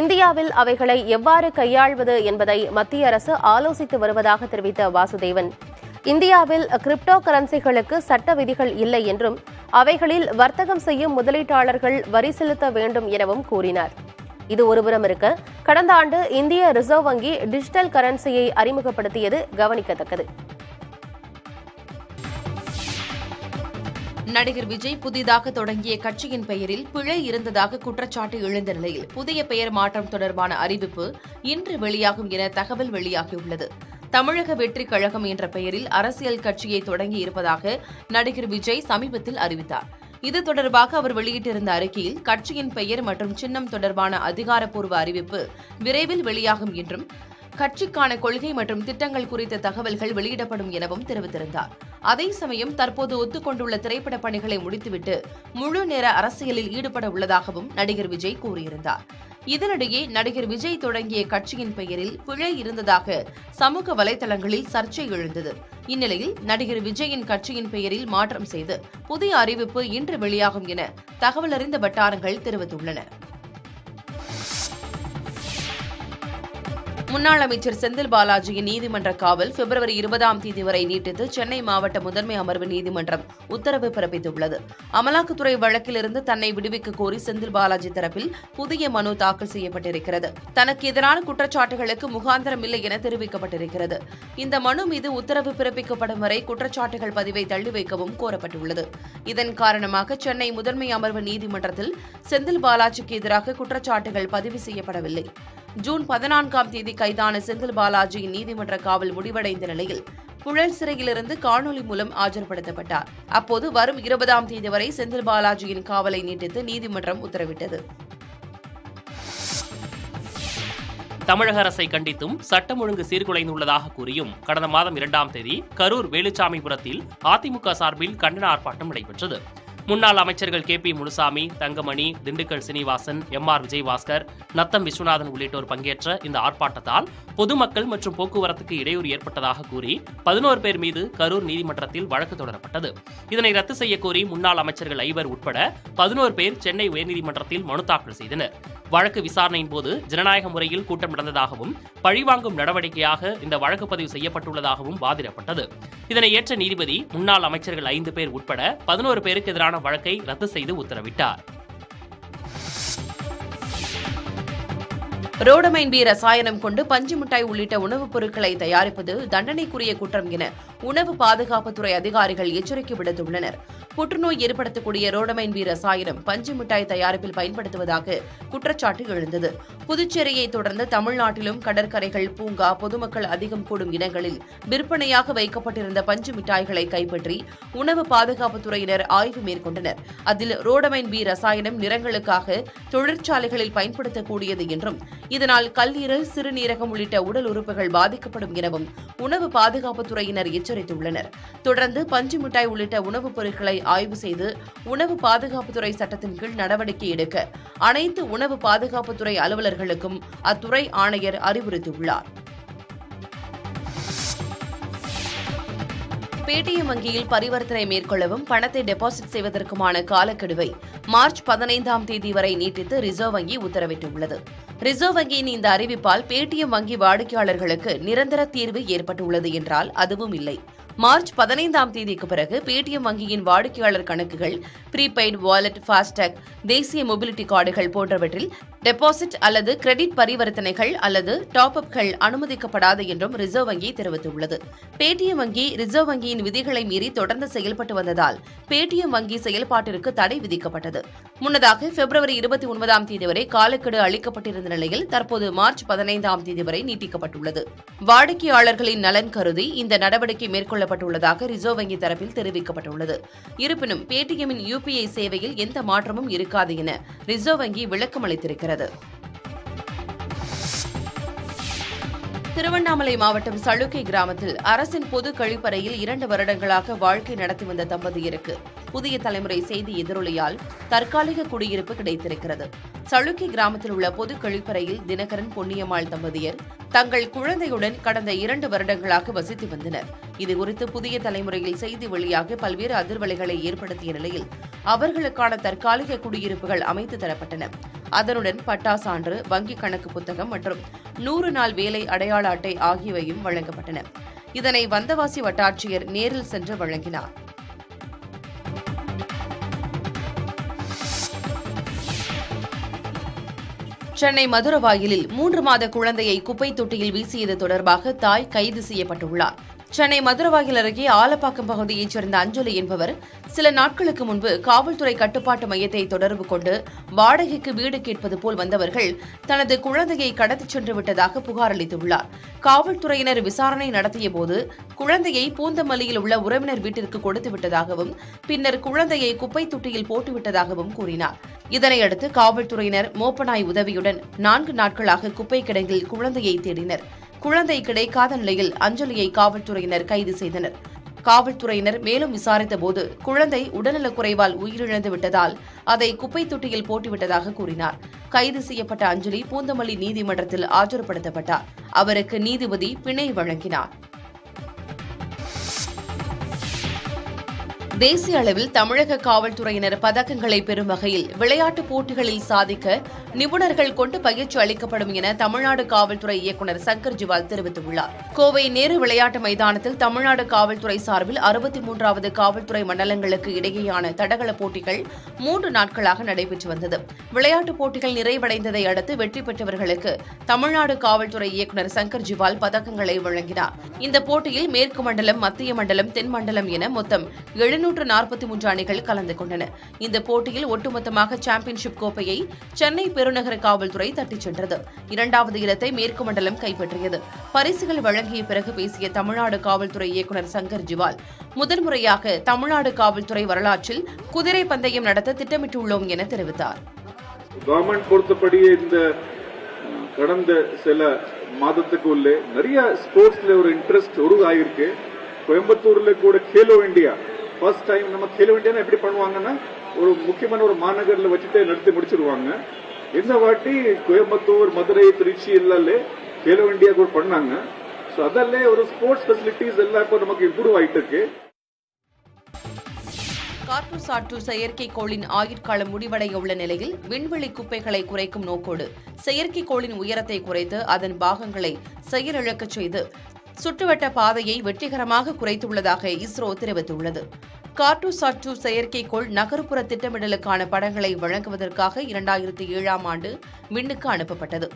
இந்தியாவில் அவைகளை எவ்வாறு கையாள்வது என்பதை மத்திய அரசு ஆலோசித்து வருவதாக தெரிவித்த வாசுதேவன், இந்தியாவில் கிரிப்டோ கரன்சிகளுக்கு சட்ட விதிகள் இல்லை என்றும் அவைகளில் வர்த்தகம் செய்யும் முதலீட்டாளர்கள் வரி செலுத்த வேண்டும் எனவும் கூறினார். இது ஒருபுறம் இருக்க, கடந்த ஆண்டு இந்திய ரிசர்வ் வங்கி டிஜிட்டல் கரன்சியை அறிமுகப்படுத்தியது கவனிக்கத்தக்கது. நடிகர் விஜய் புதிதாக தொடங்கிய கட்சியின் பெயரில் பிழை இருந்ததாக குற்றச்சாட்டு எழுந்த நிலையில் புதிய பெயர் மாற்றம் தொடர்பான அறிவிப்பு இன்று வெளியாகும் என தகவல் வெளியாகியுள்ளது. தமிழக வெற்றி கழகம் என்ற பெயரில் அரசியல் கட்சியை தொடங்கி இருப்பதாக நடிகர் விஜய் சமீபத்தில் அறிவித்தார். இது தொடர்பாக அவர் வெளியிட்டிருந்த அறிக்கையில் கட்சியின் பெயர் மற்றும் சின்னம் தொடர்பான அதிகாரப்பூர்வ அறிவிப்பு விரைவில் வெளியாகும் என்றும் கட்சிக்கான கொள்கை மற்றும் திட்டங்கள் குறித்த தகவல்கள் வெளியிடப்படும் எனவும் தெரிவித்திருந்தார். அதே சமயம் தற்போது ஒத்துக்கொண்டுள்ள திரைப்பட பணிகளை முடித்துவிட்டு முழு நேர அரசியலில் ஈடுபட உள்ளதாகவும் நடிகர் விஜய் கூறியிருந்தார். இதனிடையே நடிகர் விஜய் தொடங்கிய கட்சியின் பெயரில் பிழை இருந்ததாக சமூக வலைதளங்களில் சர்ச்சை எழுந்தது. இந்நிலையில் நடிகர் விஜயின் கட்சியின் பெயரில் மாற்றம் செய்து புதிய அறிவிப்பு இன்று வெளியாகும் என தகவல் அறிந்த வட்டாரங்கள் தெரிவித்துள்ளன. முன்னாள் அமைச்சர் செந்தில் பாலாஜியின் நீதிமன்ற காவல் பிப்ரவரி 20ஆம் தேதி வரை நீட்டித்து சென்னை மாவட்ட முதன்மை அமர்வு நீதிமன்றம் உத்தரவு பிறப்பித்துள்ளது. அமலாக்கத்துறை வழக்கிலிருந்து தன்னை விடுவிக்க கோரி செந்தில் பாலாஜி தரப்பில் புதிய மனு தாக்கல் செய்யப்பட்டிருக்கிறது. தனக்கு எதிரான குற்றச்சாட்டுகளுக்கு முகாந்திரம் இல்லை என தெரிவிக்கப்பட்டிருக்கிறது. இந்த மனு மீது உத்தரவு பிறப்பிக்கப்படும் வரை குற்றச்சாட்டுகள் பதிவை தள்ளி வைக்கவும் கோரப்பட்டுள்ளது. இதன் காரணமாக சென்னை முதன்மை அமர்வு நீதிமன்றத்தில் செந்தில் பாலாஜிக்கு எதிராக குற்றச்சாட்டுகள் பதிவு செய்யப்படவில்லை. ஜூன் 14ஆம் தேதி கைதான செந்தில் பாலாஜியின் நீதிமன்ற காவல் முடிவடைந்த நிலையில் புழல் சிறையிலிருந்து காணொலி மூலம் ஆஜர்படுத்தப்பட்டார். அப்போது வரும் 20ஆம் தேதி வரை செந்தில் பாலாஜியின் காவலை நீட்டித்து நீதிமன்றம் உத்தரவிட்டது. தமிழக அரசை கண்டித்தும் சட்டம் ஒழுங்கு சீர்குலைந்துள்ளதாக கூறியும் கடந்த மாதம் 2ஆம் தேதி கரூர் வேலுச்சாமிபுரத்தில் அதிமுக சார்பில் கண்டன ஆர்ப்பாட்டம் நடைபெற்றது. முன்னாள் அமைச்சர்கள் KP முனுசாமி, தங்கமணி, திண்டுக்கல் சீனிவாசன், MR விஜயபாஸ்கர், நத்தம் விஸ்வநாதன் உள்ளிட்டோர் பங்கேற்ற இந்த ஆர்ப்பாட்டத்தால் பொதுமக்கள் மற்றும் போக்குவரத்துக்கு இடையூறு ஏற்பட்டதாக கூறி 11 பேர் மீது கரூர் நீதிமன்றத்தில் வழக்கு தொடரப்பட்டது. இதனை ரத்து செய்யக்கோரி முன்னாள் அமைச்சர்கள் 5 உட்பட 11 பேர் சென்னை உயர்நீதிமன்றத்தில் மனு தாக்கல் செய்தனர். வழக்கு விசாரணையின் போது ஜனநாயக முறையில் கூட்டம் நடந்ததாகவும் பழிவாங்கும் நடவடிக்கையாக இந்த வழக்கு பதிவு செய்யப்பட்டுள்ளதாகவும் வாதிடப்பட்டது. இதனை ஏற்ற நீதிபதி முன்னாள் அமைச்சர்கள் 5 பேர் உட்பட 11 பேருக்கு எதிரான வழக்கை ரத்து செய்து உத்தரவிட்டார். ரோடமைன் பி ரசாயனம் கொண்டு பஞ்சு மிட்டாய் உள்ளிட்ட உணவுப் பொருட்களை தயாரிப்பது தண்டனைக்குரிய குற்றம் என உணவு பாதுகாப்புத்துறை அதிகாரிகள் எச்சரிக்கை விடுத்துள்ளனர். புற்றுநோய் ஏற்படுத்தக்கூடிய ரோடமைன் பி ரசாயனம் பஞ்சு மிட்டாய் தயாரிப்பில் பயன்படுத்துவதாக குற்றச்சாட்டு எழுந்தது. புதுச்சேரியை தொடர்ந்து தமிழ்நாட்டிலும் கடற்கரைகள், பூங்கா, பொதுமக்கள் அதிகம் கூடும் இடங்களில் விற்பனையாக வைக்கப்பட்டிருந்த பஞ்சு மிட்டாய்களை கைப்பற்றி உணவு பாதுகாப்புத்துறையினர் ஆய்வு மேற்கொண்டனர். அதில் ரோடமைன் பி ரசாயனம் நிறங்களுக்காக தொழிற்சாலைகளில் பயன்படுத்தக்கூடியது என்றும் இதனால் கல்லீரல், சிறுநீரகம் உள்ளிட்ட உடல் உறுப்புகள் பாதிக்கப்படும் எனவும் உணவு பாதுகாப்புத்துறையினர் எச்சரித்துள்ளனர். தொடர்ந்து பஞ்சு மிட்டாய் உள்ளிட்ட உணவுப் பொருட்களை ஆய்வு செய்து உணவு பாதுகாப்புத்துறை சட்டத்தின் கீழ் நடவடிக்கை எடுக்க அனைத்து உணவு பாதுகாப்புத்துறை அலுவலர்களுக்கும் அத்துறை ஆணையர் அறிவுறுத்தியுள்ளார். பேடிஎம் வங்கியில் பரிவர்த்தனை மேற்கொள்ளவும் பணத்தை டெபாசிட் செய்வதற்குமான காலக்கெடுவை மார்ச் 15ஆம் தேதி வரை நீட்டித்து ரிசர்வ் வங்கி உத்தரவிட்டுள்ளது. ரிசர்வ் வங்கியின் இந்த அறிவிப்பால் பேடிஎம் வங்கி வாடிக்கையாளர்களுக்கு நிரந்தர தீர்வு ஏற்பட்டுள்ளது என்றால் அதுவும் இல்லை. மார்ச் 15ஆம் தேதிக்கு பிறகு பேடிஎம் வங்கியின் வாடிக்கையாளர் கணக்குகள், ப்ரீபெய்டு வாலெட், ஃபாஸ்டேக், தேசிய மொபிலிட்டி கார்டுகள் போன்றவற்றில் டெபாசிட் அல்லது கிரெடிட் பரிவர்த்தனைகள் அல்லது டாப் அப்கள் அனுமதிக்கப்படாது என்றும் ரிசர்வ் வங்கி தெரிவித்துள்ளது. பேடிஎம் வங்கி ரிசர்வ் வங்கியின் விதிகளை மீறி தொடர்ந்து செயல்பட்டு வந்ததால் பேடிஎம் வங்கி செயல்பாட்டிற்கு தடை விதிக்கப்பட்டது. முன்னதாக பிப்ரவரி 29ஆம் தேதி வரை காலக்கெடு அளிக்கப்பட்டிருந்த நிலையில் தற்போது மார்ச் 15ஆம் தேதி வரை நீட்டிக்கப்பட்டுள்ளது. வாடிக்கையாளர்களின் நலன் கருதி இந்த நடவடிக்கை மேற்கொள்ளப்பட்டுள்ளதாக ரிசர்வ் வங்கி தரப்பில் தெரிவிக்கப்பட்டுள்ளது. இருப்பினும் பேடிஎம்மின் UPI சேவையில் எந்த மாற்றமும் இருக்காது என ரிசர்வ் வங்கி விளக்கம் அளித்திருக்கிறது. திருவண்ணாமலை மாவட்டம் சளுக்கை கிராமத்தில் அரசின் பொது கழிப்பறையில் 2 வருடங்களாக வாழ்க்கை நடத்தி வந்த தம்பதியருக்கு புதிய தலைமுறை செய்தி எதிரொலியால் தற்காலிக குடியிருப்பு கிடைத்திருக்கிறது. சளுக்கை கிராமத்தில் உள்ள பொது கழிப்பறையில் தினகரன் பொன்னியம்மாள் தம்பதியர் தங்கள் குழந்தையுடன் கடந்த 2 வருடங்களாக வசித்து வந்தனர். இதுகுறித்து புதிய தலைமுறையில் செய்தி வெளியாக பல்வேறு அதிர்வலைகளை ஏற்படுத்திய நிலையில் அவர்களுக்கான தற்காலிக குடியிருப்புகள் அமைத்து தரப்பட்டன. அதனுடன் பட்டா சான்று, வங்கி கணக்கு புத்தகம் மற்றும் 100 நாள் வேலை அடையாள அட்டை ஆகியவையும் வழங்கப்பட்டன. இதனை வந்தவாசி வட்டாட்சியர் நேரில் சென்று வழங்கினார். சென்னை மதுரவாயிலில் 3 மாத குழந்தையை குப்பை தொட்டியில் வீசியது தொடர்பாக தாய் கைது செய்யப்பட்டுள்ளார். சென்னை மதுரவாயில் அருகே ஆலப்பாக்கம் பகுதியைச் சேர்ந்த அஞ்சலி என்பவர் சில நாட்களுக்கு முன்பு காவல்துறை கட்டுப்பாட்டு மையத்தை தொடர்பு கொண்டு வாடகைக்கு வீடு கேட்பது போல் வந்தவர்கள் தனது குழந்தையை கடத்திச் சென்று விட்டதாக புகார் அளித்துள்ளார். காவல்துறையினர் விசாரணை நடத்திய போது குழந்தையை பூந்தமல்லியில் உள்ள உறவினர் வீட்டிற்கு கொடுத்து விட்டதாகவும் பின்னர் குழந்தையை குப்பை தொட்டியில் போட்டுவிட்டதாகவும் கூறினார். இதனையடுத்து காவல்துறையினர் மோப்பநாய் உதவியுடன் 4 நாட்களாக குப்பை கிடங்கில் குழந்தையை தேடினர். குழந்தை கிடைக்காத நிலையில் அஞ்சலியை காவல்துறையினர் கைது செய்தனர். காவல்துறையினர் மேலும் விசாரித்தபோது குழந்தை உடல்நலக்குறைவால் உயிரிழந்து விட்டதால் அதை குப்பை தொட்டியில் போட்டுவிட்டதாக கூறினார். கைது செய்யப்பட்ட அஞ்சலி பூந்தமல்லி நீதிமன்றத்தில் ஆஜர்படுத்தப்பட்டார். அவருக்கு நீதிபதி பிணை வழங்கினார். தேசிய அளவில் தமிழக காவல்துறையினர் பதக்கங்களை பெறும் வகையில் விளையாட்டுப் போட்டிகளில் சாதிக்க நிபுணர்கள் கொண்டு பயிற்சி அளிக்கப்படும் என தமிழ்நாடு காவல்துறை இயக்குநர் சங்கர் ஜிவால் தெரிவித்துள்ளார். கோவை நேரு விளையாட்டு மைதானத்தில் தமிழ்நாடு காவல்துறை சார்பில் 63வது காவல்துறை மண்டலங்களுக்கு இடையேயான தடகள போட்டிகள் 3 நாட்களாக நடைபெற்று வந்தது. விளையாட்டுப் போட்டிகள் நிறைவடைந்ததை அடுத்து வெற்றி பெற்றவர்களுக்கு தமிழ்நாடு காவல்துறை இயக்குநர் சங்கர் ஜிவால் பதக்கங்களை வழங்கினார். இந்த போட்டியில் மேற்கு மண்டலம், மத்திய மண்டலம், தென் மண்டலம் என மொத்தம் 743 அணிகள் கலந்து கொண்டன. இந்த போட்டியில் ஒட்டுமொத்தமாக சாம்பியன்ஷிப் கோப்பையை சென்னை பெருநகர காவல்துறை தட்டிச் சென்றது. 2வது இடத்தை மேற்கு மண்டலம் கைப்பற்றியது. பரிசுகள் வழங்கிய பிறகு பேசிய தமிழ்நாடு காவல்துறை இயக்குநர் சங்கர் ஜிவால், முதன்முறையாக தமிழ்நாடு காவல்துறை வரலாற்றில் குதிரை பந்தயம் நடத்த திட்டமிட்டுள்ளோம் என தெரிவித்தார். கவர்மெண்ட் பொறுத்தபடியே இந்த கடந்த சில மாதத்துக்கு உள்ளே நிறைய ஸ்போர்ட்ஸ்ல ஒரு இன்ட்ரெஸ்ட் உருவாயிருக்கு. கோயம்புத்தூர்ல கூட கேலோ இந்தியா ஃபர்ஸ்ட் டைம் நம்ம கேலோ இந்தியா எப்படி பண்ணுவாங்கன்னா ஒரு முக்கியமான ஒரு மாநகரில் வச்சுட்டு நடத்தி முடிச்சிருவாங்க. இந்த வாட்டி கோயம்புத்தூர், மதுரை, திருச்சி எல்லாலே கேலோ இந்தியா கூட பண்ணாங்க. ஸோ அதல்ல ஒரு ஸ்போர்ட்ஸ் ஃபெசிலிட்டிஸ் எல்லாம் இப்போ நமக்கு இம்ப்ரூவ் ஆயிட்டு இருக்கு. கார்ட்டோசாட் 2 செயற்கைக்கோளின் ஆயுட்காலம் முடிவடைய உள்ள நிலையில் விண்வெளி குப்பைகளை குறைக்கும் நோக்கோடு செயற்கைக்கோளின் உயரத்தை குறைத்து அதன் பாகங்களை செயலிழக்கச் செய்து சுற்றுவட்ட பாதையை வெற்றிகரமாக குறைத்துள்ளதாக இஸ்ரோ தெரிவித்துள்ளது. கார்ட்டோசாட் 2 செயற்கைக்கோள் நகர்ப்புற திட்டமிடலுக்கான படங்களை வழங்குவதற்காக 2007ஆம் ஆண்டு விண்ணுக்கு அனுப்பப்பட்டது.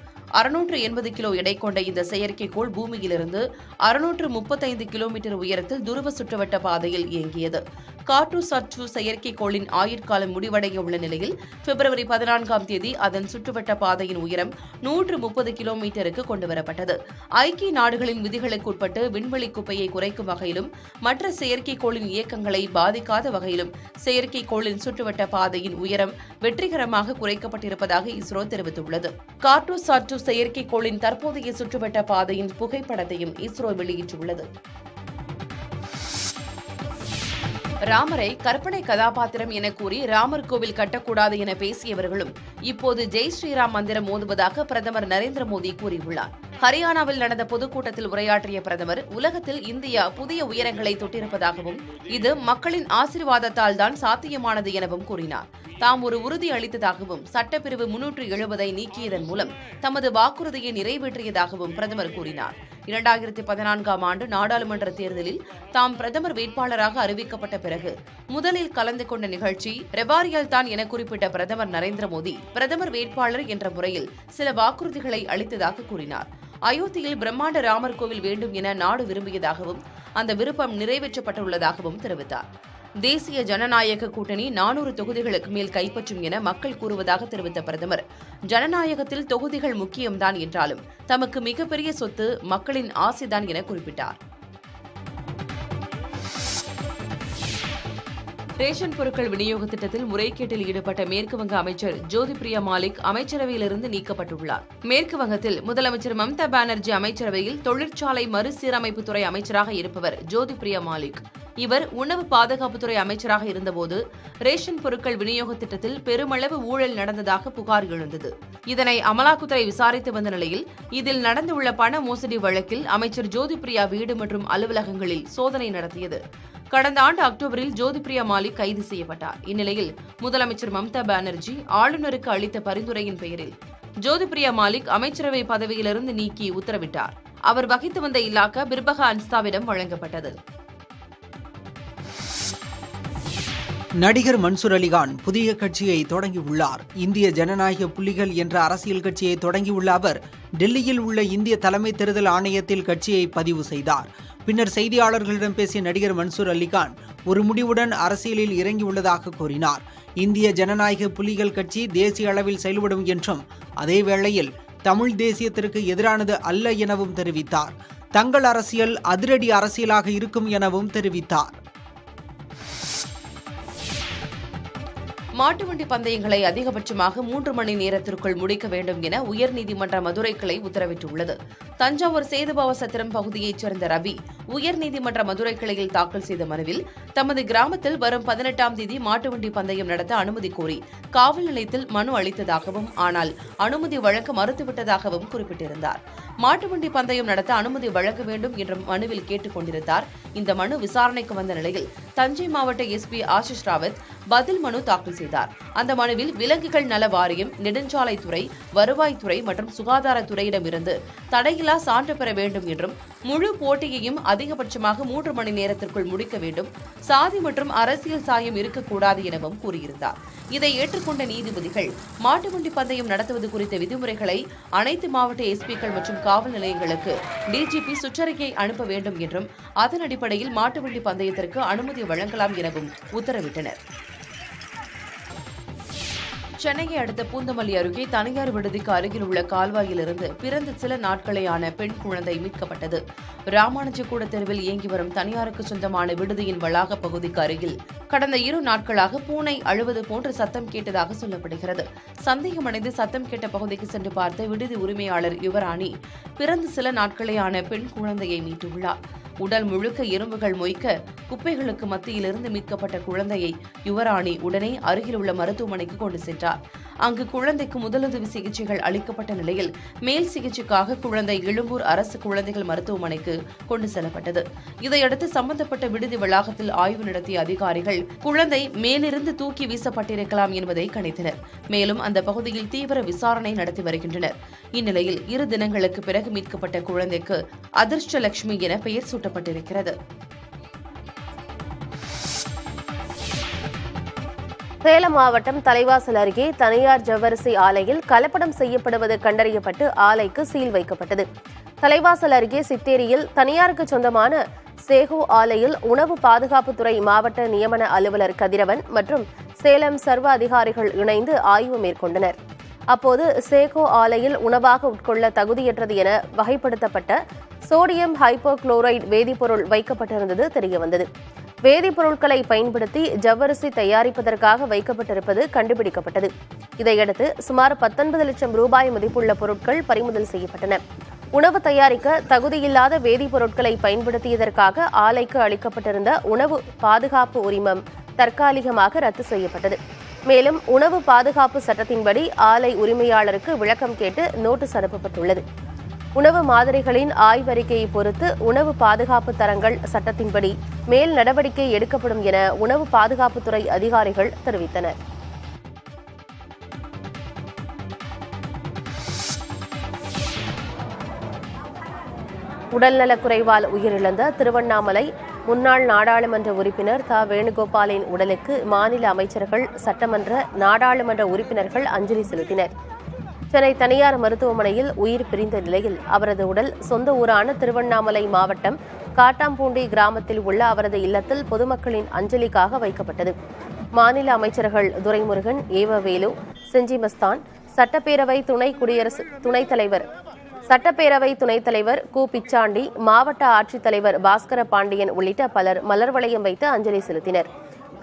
680 கிலோ எடை கொண்ட இந்த செயற்கைக்கோள் பூமியிலிருந்து 635 கிலோமீட்டர் உயரத்தில் துருவ சுற்றுவட்ட பாதையில் இயங்கியது. கார்ட்டோசாட் 2 செயற்கைக்கோளின் ஆயுட்காலம் முடிவடைய உள்ள நிலையில் பிப்ரவரி 14ஆம் தேதி அதன் சுற்றுவட்ட பாதையின் உயரம் 130 கிலோமீட்டருக்கு கொண்டுவரப்பட்டது. ஐக்கிய நாடுகளின் விதிகளுக்குட்பட்டு விண்வெளி குப்பையை குறைக்கும் வகையிலும் மற்ற செயற்கைக்கோளின் இயக்கங்களை பாதிக்காத வகையிலும் செயற்கைக்கோளின் சுற்றுவட்ட பாதையின் உயரம் வெற்றிகரமாக குறைக்கப்பட்டிருப்பதாக இஸ்ரோ தெரிவித்துள்ளது. கார்ட்டோசாட் 2 செயற்கைக்கோளின் தற்போதைய சுற்றுவட்ட பாதையின் புகைப்படத்தையும் இஸ்ரோ வெளியிட்டுள்ளது. ராமரை கற்பனை கதாபாத்திரம் என கூறி ராமர் கோவில் கட்டக்கூடாது என பேசியவர்களும் இப்போது ஜெய் ஸ்ரீராம் மந்திரம் ஓதுவதாக பிரதமர் நரேந்திர மோடி கூறியுள்ளார். ஹரியானாவில் நடந்த பொதுக்கூட்டத்தில் உரையாற்றிய பிரதமர், உலகத்தில் இந்தியா புதிய உயரங்களை தொட்டிருப்பதாகவும் இது மக்களின் ஆசீர்வாதத்தால் தான் சாத்தியமானது எனவும் கூறினார். தாம் ஒரு உறுதி அளித்ததாகவும் சட்டப்பிரிவு 370ஐ நீக்கியதன் மூலம் தமது வாக்குறுதியை நிறைவேற்றியதாகவும் பிரதமர் கூறினார். 2014ஆம் ஆண்டு நாடாளுமன்ற தேர்தலில் தாம் பிரதமர் வேட்பாளராக அறிவிக்கப்பட்ட பிறகு முதலில் கலந்து கொண்ட நிகழ்ச்சி ரெவாரியல் தான் என குறிப்பிட்ட பிரதமர் நரேந்திர மோடி, பிரதமர் வேட்பாளர் என்ற முறையில் சில வாக்குறுதிகளை அளித்ததாக கூறினார். அயோத்தியில் பிரம்மாண்ட ராமர் கோவில் வேண்டும் என நாடு விரும்பியதாகவும் அந்த விருப்பம் நிறைவேற்றப்பட்டுள்ளதாகவும் தெரிவித்தார். தேசிய ஜனநாயக கூட்டணி 400 தொகுதிகளுக்கு மேல் கைப்பற்றும் என மக்கள் கூறுவதாக தெரிவித்த பிரதமர், ஜனநாயகத்தில் தொகுதிகள் முக்கியம்தான் என்றாலும் தமக்கு மிகப்பெரிய சொத்து மக்களின் ஆசைதான் என குறிப்பிட்டார். ரேஷன் பொருட்கள் விநியோக திட்டத்தில் முறைகேட்டில் ஈடுபட்ட மேற்குவங்க அமைச்சர் ஜோதிபிரியா மாலிக் அமைச்சரவையிலிருந்து நீக்கப்பட்டுள்ளார். மேற்கு வங்கத்தில் முதலமைச்சர் மம்தா பானர்ஜி அமைச்சரவையில் தொழிற்சாலை மறுசீரமைப்புத்துறை அமைச்சராக இருப்பவர் ஜோதிபிரியா மாலிக். இவர் உணவு பாதுகாப்புத்துறை அமைச்சராக இருந்தபோது ரேஷன் பொருட்கள் விநியோக திட்டத்தில் பெருமளவு ஊழல் நடந்ததாக புகார் எழுந்தது. இதனை அமலாக்கத்துறை விசாரித்து வந்த நிலையில் இதில் நடந்துள்ள பண மோசடி வழக்கில் அமைச்சர் ஜோதிபிரியா வீடு மற்றும் அலுவலகங்களில் சோதனை நடத்தியது. கடந்த ஆண்டு அக்டோபரில் ஜோதிபிரியா மாலிக் கைது செய்யப்பட்டார். இந்நிலையில் முதலமைச்சர் மம்தா பானர்ஜி ஆளுநருக்கு அளித்த பரிந்துரையின் பெயரில் ஜோதிபிரியா மாலிக் அமைச்சரவை பதவியிலிருந்து நீக்கி உத்தரவிட்டார். அவர் வகித்து வந்த இலாக்கா பிர்பகா அன்ஸ்தாவிடம் வழங்கப்பட்டது. நடிகர் மன்சூர் அலிகான் புதிய கட்சியை தொடங்கியுள்ளார். இந்திய ஜனநாயக புலிகள் என்ற அரசியல் கட்சியை தொடங்கியுள்ள அவர் டெல்லியில் உள்ள இந்திய தலைமை தேர்தல் ஆணையத்தில் கட்சியை பதிவு செய்தார். பின்னர் செய்தியாளர்களிடம் பேசிய நடிகர் மன்சூர் அலிகான் ஒரு முடிவுடன் அரசியலில் இறங்கியுள்ளதாக கூறினார். இந்திய ஜனநாயக புலிகள் கட்சி தேசிய அளவில் செயல்படும் என்றும் அதே வேளையில் தமிழ் தேசியத்திற்கு எதிரானது அல்ல எனவும் தெரிவித்தார். தங்கள் அரசியல் அதிரடி அரசியலாக இருக்கும் எனவும் தெரிவித்தார். மாட்டுவண்டி பந்தயங்களை அதிகபட்சமாக 3 மணி நேரத்திற்குள் முடிக்க வேண்டும் என உயர்நீதிமன்ற மதுரை கிளை உத்தரவிட்டுள்ளது. தஞ்சாவூர் சேதுபாவ சத்திரம் பகுதியைச் சேர்ந்த ரவி உயர்நீதிமன்ற மதுரை கிளையில் தாக்கல் செய்த மனுவில் தமது கிராமத்தில் வரும் 18ஆம் தேதி மாட்டுவண்டி பந்தயம் நடத்த அனுமதி கோரி காவல் நிலையத்தில் மனு அளித்ததாகவும் ஆனால் அனுமதி வழங்க மறுத்துவிட்டதாகவும் குறிப்பிட்டிருந்தார். மாட்டுவண்டி பந்தயம் நடத்த அனுமதி வழங்க வேண்டும் என்றும் மனுவில் கேட்டுக் கொண்டிருந்தார். இந்த மனு விசாரணைக்கு வந்த நிலையில் தஞ்சை மாவட்ட எஸ்பி ஆஷிஷ் ராவத் பதில் மனு தாக்கல் செய்தார். அந்த மனுவில் விலங்குகள் நல வாரியம், நெடுஞ்சாலைத்துறை, வருவாய்த்துறை மற்றும் சுகாதாரத்துறையிடமிருந்து தடையில்லா சான்று பெற வேண்டும் என்றும் முழு போட்டியையும் அதிகபட்சமாக 3 மணி நேரத்திற்குள் முடிக்க வேண்டும், சாதி மற்றும் அரசியல் சாயம் இருக்கக்கூடாது எனவும் கூறியிருந்தார். இதை ஏற்றுக்கொண்ட நீதிபதிகள் மாட்டுவண்டி பந்தயம் நடத்துவது குறித்த விதிமுறைகளை அனைத்து மாவட்ட எஸ்பிக்கள் மற்றும் காவல் நிலையங்களுக்கு டிஜிபி சுற்றறிக்கை அனுப்ப வேண்டும் என்றும் அதன் அடிப்படையில் மாட்டுவண்டி பந்தயத்திற்கு அனுமதி வழங்கலாம் எனவும் உத்தரவிட்டனர். சென்னையை அடுத்த பூந்தமல்லி அருகே தனியார் விடுதிக்கு அருகில் உள்ள கால்வாயிலிருந்து பிறந்த சில நாட்களேயான பெண் குழந்தை மீட்கப்பட்டது. ராமானுஜக்கூட தெருவில் இயங்கி வரும் தனியாருக்கு சொந்தமான விடுதியின் வளாக பகுதிக்கு அருகில் கடந்த 2 நாட்களாக பூனை அழுவது போன்ற சத்தம் கேட்டதாக சொல்லப்படுகிறது. சந்தேகமடைந்து சத்தம் கேட்ட பகுதிக்கு சென்று பார்த்த விடுதி உரிமையாளர் யுவராணி பிறந்த சில நாட்களேயான பெண் குழந்தையை மீட்டுள்ளார். உடல் முழுக்க எறும்புகள் மொய்க்க குப்பைகளுக்கு மத்தியிலிருந்து மீட்கப்பட்ட குழந்தையை யுவராணி உடனே அருகில் உள்ள மருத்துவமனைக்கு கொண்டு சென்றார். அங்கு குழந்தைக்கு முதலுதவி சிகிச்சைகள் அளிக்கப்பட்ட நிலையில் மேல் சிகிச்சைக்காக குழந்தை எழும்பூர் அரசு குழந்தைகள் மருத்துவமனைக்கு கொண்டு செல்லப்பட்டது. இதையடுத்து சம்பந்தப்பட்ட விடுதி வளாகத்தில் ஆய்வு நடத்திய அதிகாரிகள் குழந்தை மேலிருந்து தூக்கி வீசப்பட்டிருக்கலாம் என்பதை கணித்தனர். மேலும் அந்த பகுதியில் தீவிர விசாரணை நடத்தி வருகின்றனர். இந்நிலையில் 2 தினங்களுக்கு பிறகு மீட்கப்பட்ட குழந்தைக்கு அதிர்ஷ்டலட்சுமி என பெயர் சூட்டப்பட்டிருக்கிறது. சேலம் மாவட்டம் தலைவாசல் அருகே தனியார் ஜவ்வரிசி ஆலையில் கலப்படம் செய்யப்படுவது கண்டறியப்பட்டு ஆலைக்கு சீல் வைக்கப்பட்டது. தலைவாசல் அருகே சித்தேரியில் தனியாருக்கு சொந்தமான சேகோ ஆலையில் உணவு பாதுகாப்புத்துறை மாவட்ட நியமன அலுவலர் கதிரவன் மற்றும் சேலம் சர்வ அதிகாரிகள் இணைந்து ஆய்வு மேற்கொண்டனர். அப்போது சேகோ ஆலையில் உணவாக உட்கொள்ள தகுதியற்றது என வகைப்படுத்தப்பட்ட சோடியம் ஹைப்போகுளோரைடு வேதிப்பொருள் வைக்கப்பட்டிருந்தது தெரியவந்தது. வேதிப்பொருட்களை பயன்படுத்தி ஜவ்வரிசி தயாரிப்பதற்காக வைக்கப்பட்டிருப்பது கண்டுபிடிக்கப்பட்டது. இதையடுத்து சுமார் 19 லட்சம் ரூபாய் மதிப்புள்ள பொருட்கள் பறிமுதல் செய்யப்பட்டன. உணவு தயாரிக்க தகுதியில்லாத வேதிப்பொருட்களை பயன்படுத்தியதற்காக ஆலைக்கு அளிக்கப்பட்டிருந்த உணவு பாதுகாப்பு உரிமம் தற்காலிகமாக ரத்து செய்யப்பட்டது. மேலும் உணவு பாதுகாப்பு சட்டத்தின்படி ஆலை உரிமையாளருக்கு விளக்கம் கேட்டு நோட்டீஸ் அனுப்பப்பட்டுள்ளது. உணவு மாதிரிகளின் ஆய்வறிக்கையை பொறுத்து உணவு பாதுகாப்பு தரங்கள் சட்டத்தின்படி மேல் நடவடிக்கை எடுக்கப்படும் என உணவு பாதுகாப்புத்துறை அதிகாரிகள் தெரிவித்தனர். உடல்நலக்குறைவால் உயிரிழந்த திருவண்ணாமலை முன்னாள் நாடாளுமன்ற உறுப்பினர் த. வேணுகோபாலின் உடலுக்கு மாநில அமைச்சர்கள், சட்டமன்ற, நாடாளுமன்ற உறுப்பினர்கள் அஞ்சலி செலுத்தினர். சென்னை தனியார் மருத்துவமனையில் உயிர் பிரிந்த நிலையில் அவரது உடல் சொந்த ஊரான திருவண்ணாமலை மாவட்டம் காட்டாம்பூண்டி கிராமத்தில் உள்ள அவரது இல்லத்தில் பொதுமக்களின் அஞ்சலிக்காக வைக்கப்பட்டது. மாநில அமைச்சர்கள் துரைமுருகன், ஏவவேலு, செஞ்சி மஸ்தான், சட்டப்பேரவை துணைத் தலைவர் கு. பிச்சாண்டி, மாவட்ட ஆட்சித்தலைவர் பாஸ்கர பாண்டியன் உள்ளிட்ட பலர் மலர் வளையம் வைத்து அஞ்சலி செலுத்தினர்.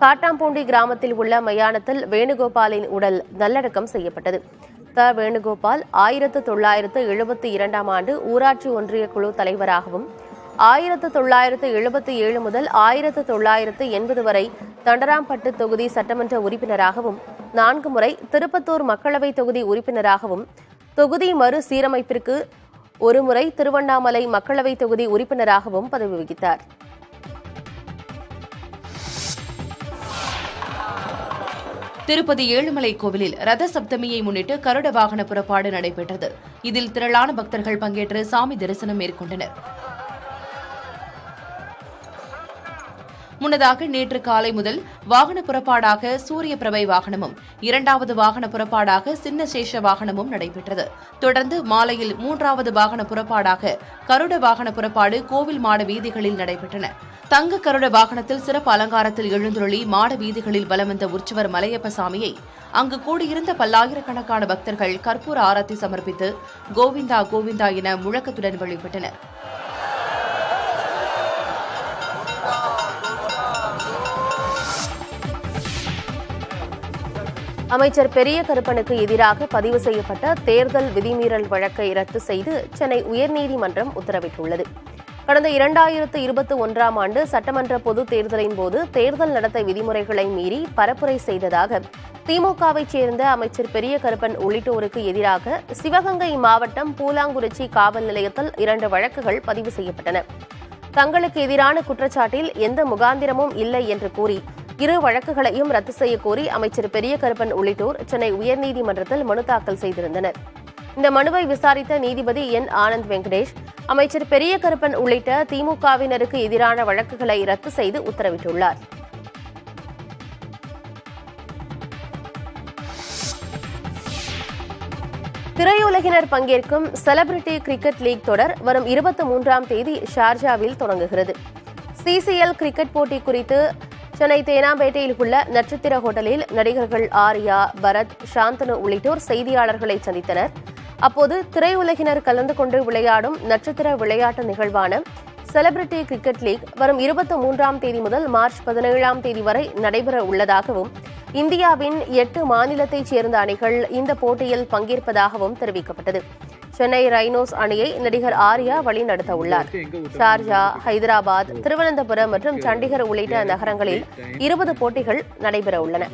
காட்டாம்பூண்டி கிராமத்தில் உள்ள மயானத்தில் வேணுகோபாலின் உடல் நல்லடக்கம் செய்யப்பட்டது. வேணுகோபால் 1972ஆம் ஆண்டு ஊராட்சி ஒன்றிய குழு தலைவராகவும் 1977 முதல் 1980 வரை தண்டராம்பட்டு தொகுதி சட்டமன்ற உறுப்பினராகவும் 4 முறை திருப்பத்தூர் மக்களவை தொகுதி உறுப்பினராகவும் தொகுதி மறுசீரமைப்பிற்கு 1 முறை திருவண்ணாமலை மக்களவை தொகுதி உறுப்பினராகவும் பதவி வகித்தார். திருப்பதி ஏழுமலை கோவிலில் ரத சப்தமியை முன்னிட்டு கருட வாகன புறப்பாடு நடைபெற்றது. இதில் திரளான பக்தர்கள் பங்கேற்று சாமி தரிசனம் மேற்கொண்டனர். முன்னதாக நேற்று காலை முதல் வாகன புறப்பாடாக சூரிய பிரபை வாகனமும் 2வது வாகன புறப்பாடாக சின்ன சேஷ வாகனமும் நடைபெற்றது. தொடர்ந்து மாலையில் 3வது வாகன புறப்பாடாக கருட வாகன புறப்பாடு கோவில் மாட வீதிகளில் நடைபெற்றன. தங்க கருட வாகனத்தில் சிறப்பு அலங்காரத்தில் எழுந்துருளி மாட வீதிகளில் வலம் வந்த உற்சவர் மலையப்ப சாமியை அங்கு கூடியிருந்த பல்லாயிரக்கணக்கான பக்தர்கள் கற்பூர ஆரத்தி சமர்ப்பித்து கோவிந்தா கோவிந்தா என முழக்கத்துடன் வழிபட்டனர். அமைச்சர் பெரிய கருப்பனுக்கு எதிராக பதிவு செய்யப்பட்ட தேர்தல் விதிமீறல் வழக்கை ரத்து செய்து சென்னை உயர்நீதிமன்றம் உத்தரவிட்டுள்ளது. கடந்த 2021ஆம் ஆண்டு சட்டமன்ற பொதுத் தேர்தலின் போது தேர்தல் நடத்தை விதிமுறைகளை மீறி பரப்புரை செய்ததாக திமுகவைச் சேர்ந்த அமைச்சர் பெரிய கருப்பன் உள்ளிட்டோருக்கு எதிராக சிவகங்கை மாவட்டம் பூலாங்குறிச்சி காவல் நிலையத்தில் 2 வழக்குகள் பதிவு செய்யப்பட்டன. தங்களுக்கு எதிரான குற்றச்சாட்டில் எந்த முகாந்திரமும் இல்லை என்று கூறி 2 வழக்குகளையும் ரத்து செய்ய கோரி அமைச்சர் பெரிய கருப்பன் உள்ளிட்டோர் சென்னை உயர்நீதிமன்றத்தில் மனு தாக்கல் செய்திருந்தனர். இந்த மனுவை விசாரித்த நீதிபதி என் ஆனந்த் வெங்கடேஷ் அமைச்சர் பெரிய கருப்பன் உள்ளிட்ட திமுகவினருக்கு எதிரான வழக்குகளை ரத்து செய்து உத்தரவிட்டுள்ளார். திரையுலகினர் பங்கேற்கும் செலிபிரிட்டி கிரிக்கெட் லீக் தொடர் வரும் 23ஆம் தேதி ஷார்ஜாவில் தொடங்குகிறது. சிசிஎல் கிரிக்கெட் போட்டி குறித்து சென்னை தேனாம்பேட்டையில் உள்ள நட்சத்திர ஹோட்டலில் நடிகர்கள் ஆர்யா, பரத், சாந்தனு உள்ளிட்டோர் செய்தியாளர்களை சந்தித்தனர். அப்போது திரையுலகினர் கலந்து கொண்டு விளையாடும் நட்சத்திர விளையாட்டு நிகழ்வான செலிபிரிட்டி கிரிக்கெட் லீக் வரும் 23ஆம் தேதி முதல் மார்ச் 17ஆம் தேதி வரை நடைபெற உள்ளதாகவும் இந்தியாவின் 8 மாநிலத்தைச் சேர்ந்த அணிகள் இந்த போட்டியில் பங்கேற்பதாகவும் தெரிவிக்கப்பட்டது. சென்னை ரைனோஸ் அணியை நடிகர் ஆர்யா வழிநடத்த உள்ளார். ஷார்ஜா, ஹைதராபாத், திருவனந்தபுரம் மற்றும் சண்டிகர் உள்ளிட்ட நகரங்களில் 20 போட்டிகள் நடைபெற உள்ளன.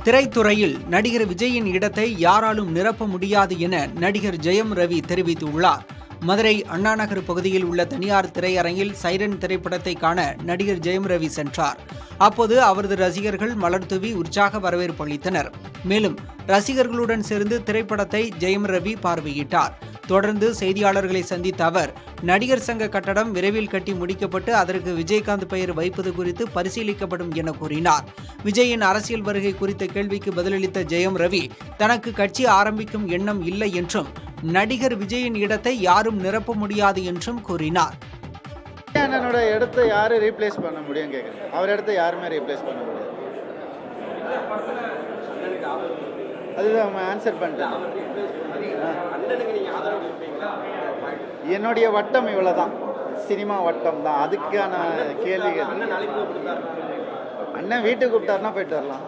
திரைத்துறையில் நடிகர் விஜயின் இடத்தை யாராலும் நிரப்ப முடியாது என நடிகர் ஜெயம் ரவி தெரிவித்துள்ளார். மதுரை அண்ணாநகர் பகுதியில் உள்ள தனியார் திரையரங்கில் சைரன் திரைப்படத்தை காண நடிகர் ஜெயம் ரவி சென்றார். அப்போது அவரது ரசிகர்கள் மலர் தூவி உற்சாக வரவேற்பு அளித்தனர். மேலும் ரசிகர்களுடன் சேர்ந்து திரைப்படத்தை ஜெயம் ரவி பார்வையிட்டார். தொடர்ந்து செய்தியாளர்களை சந்தித்த அவர் நடிகர் சங்க கட்டடம் விரைவில் கட்டி முடிக்கப்பட்டு அதற்கு விஜயகாந்த் பெயர் வைப்பது குறித்து பரிசீலிக்கப்படும் என கூறினார். விஜயின் அரசியல் வருகை குறித்த கேள்விக்கு பதிலளித்த ஜெயம் ரவி தனக்கு கட்சி ஆரம்பிக்கும் எண்ணம் இல்லை என்றும் நடிகர் விஜயின் இடத்தை யாரும் நிரப்ப முடியாது என்றும் கூறினார். அண்ணனோட இடத்தை யாரு ரீப்ளேஸ் பண்ண முடியும் கேட்குறேன். அவர் இடத்தை யாருமே ரீப்ளேஸ் பண்ண முடியாது. அதுதான் ஆன்சர் பண்ணிட்டேன். என்னுடைய வட்டம் இவ்வளவுதான், சினிமா வட்டம் தான். அதுக்கான கேள்விகள் அண்ணன் வீட்டுக்கு கூப்பிட்டாருன்னா போயிட்டு வரலாம்.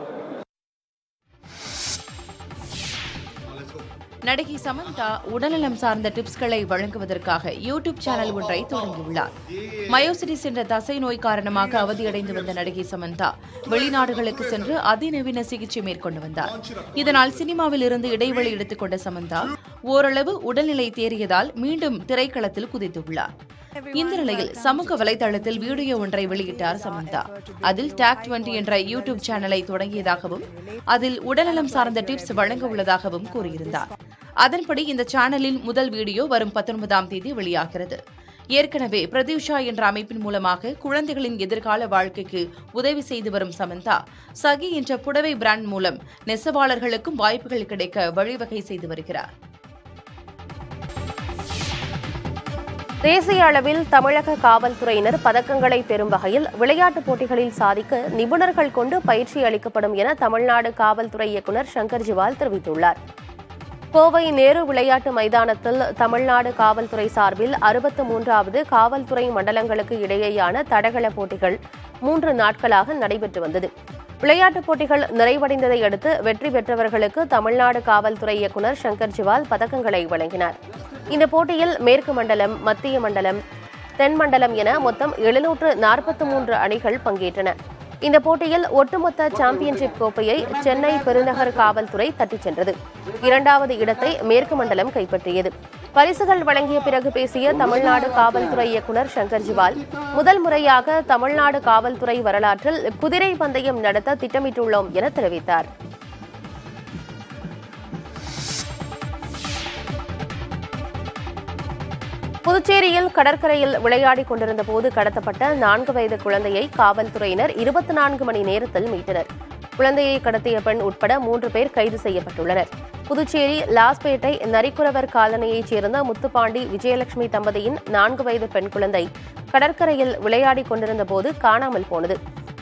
நடிகை சமந்தா உடல்நலம் சார்ந்த டிப்ஸ்களை வழங்குவதற்காக யூடியூப் சேனல் ஒன்றை தொடங்கியுள்ளார். மயோசிட்டிஸ் என்ற தசை நோய் காரணமாக அவதியடைந்து வந்த நடிகை சமந்தா வெளிநாடுகளுக்கு சென்று அதிநவீன சிகிச்சை மேற்கொண்டு வந்தார். இதனால் சினிமாவில் இருந்து இடைவெளி எடுத்துக்கொண்ட சமந்தா ஓரளவு உடல்நிலை தேறியதால் மீண்டும் திரைக்களத்தில் குதித்துள்ளார். இந்த நிலையில் சமூக வலைதளத்தில் வீடியோ ஒன்றை வெளியிட்டார் சமந்தா. அதில் டாக் 20 என்ற யூடியூப் சேனலை தொடங்கியதாகவும் அதில் உடல்நலம் சார்ந்த டிப்ஸ் வழங்க உள்ளதாகவும் கூறியிருந்தார். அதன்படி இந்த சேனலின் முதல் வீடியோ வரும் 19ஆம் தேதி வெளியாகிறது. ஏற்கனவே பிரத்யூஷா என்ற அமைப்பின் மூலமாக குழந்தைகளின் எதிர்கால வாழ்க்கைக்கு உதவி செய்து வரும் சமந்தா சகி என்ற புடவை பிராண்ட் மூலம் நெசவாளர்களுக்கும் வாய்ப்புகள் கிடைக்க வழிவகை செய்து வருகிறார். தேசிய அளவில் தமிழக காவல்துறையினர் பதக்கங்களை பெறும் வகையில் விளையாட்டுப் போட்டிகளில் சாதிக்க நிபுணர்கள் கொண்டு பயிற்சி அளிக்கப்படும் என தமிழ்நாடு காவல்துறை இயக்குநர் சங்கர் ஜிவால் தெரிவித்துள்ளார். கோவை நேரு விளையாட்டு மைதானத்தில் தமிழ்நாடு காவல்துறை சார்பில் 63வது காவல்துறை மண்டலங்களுக்கு இடையேயான தடகள போட்டிகள் 3 நாட்களாக நடைபெற்று வந்தது. விளையாட்டுப் போட்டிகள் நிறைவடைந்ததை அடுத்து வெற்றி பெற்றவர்களுக்கு தமிழ்நாடு காவல்துறை இயக்குநர் சங்கர் ஜிவால் பதக்கங்களை வழங்கினார். இந்த போட்டியில் மேற்கு மண்டலம், மத்திய மண்டலம், தென் மண்டலம் என மொத்தம் 743 அணிகள் பங்கேற்றன. இந்த போட்டியில் ஒட்டுமொத்த சாம்பியன்ஷிப் கோப்பையை சென்னை பெருநகர் காவல்துறை தட்டிச் சென்றது. 2வது இடத்தை மேற்கு மண்டலம் கைப்பற்றியது. பரிசுகள் வழங்கிய பிறகு பேசிய தமிழ்நாடு காவல்துறை இயக்குநர் சங்கர் ஜிவால், முதல் முறையாக தமிழ்நாடு காவல்துறை வரலாற்றில் குதிரை பந்தயம் நடத்த திட்டமிட்டுள்ளோம் என தெரிவித்தார். புதுச்சேரியில் கடற்கரையில் விளையாடிக் கொண்டிருந்த போது கடத்தப்பட்ட 4 வயது குழந்தையை காவல்துறையினர் 24 மணி நேரத்தில் மீட்டனர். குழந்தையை கடத்திய பெண் உட்பட 3 பேர் கைது செய்யப்பட்டுள்ளனர். புதுச்சேரி லாஸ்பேட்டை நரிக்குறவர் காலனியைச் சேர்ந்த முத்துப்பாண்டி, விஜயலட்சுமி தம்பதியின் 4 வயது பெண் குழந்தை கடற்கரையில் விளையாடிக் கொண்டிருந்த போது காணாமல் போனது.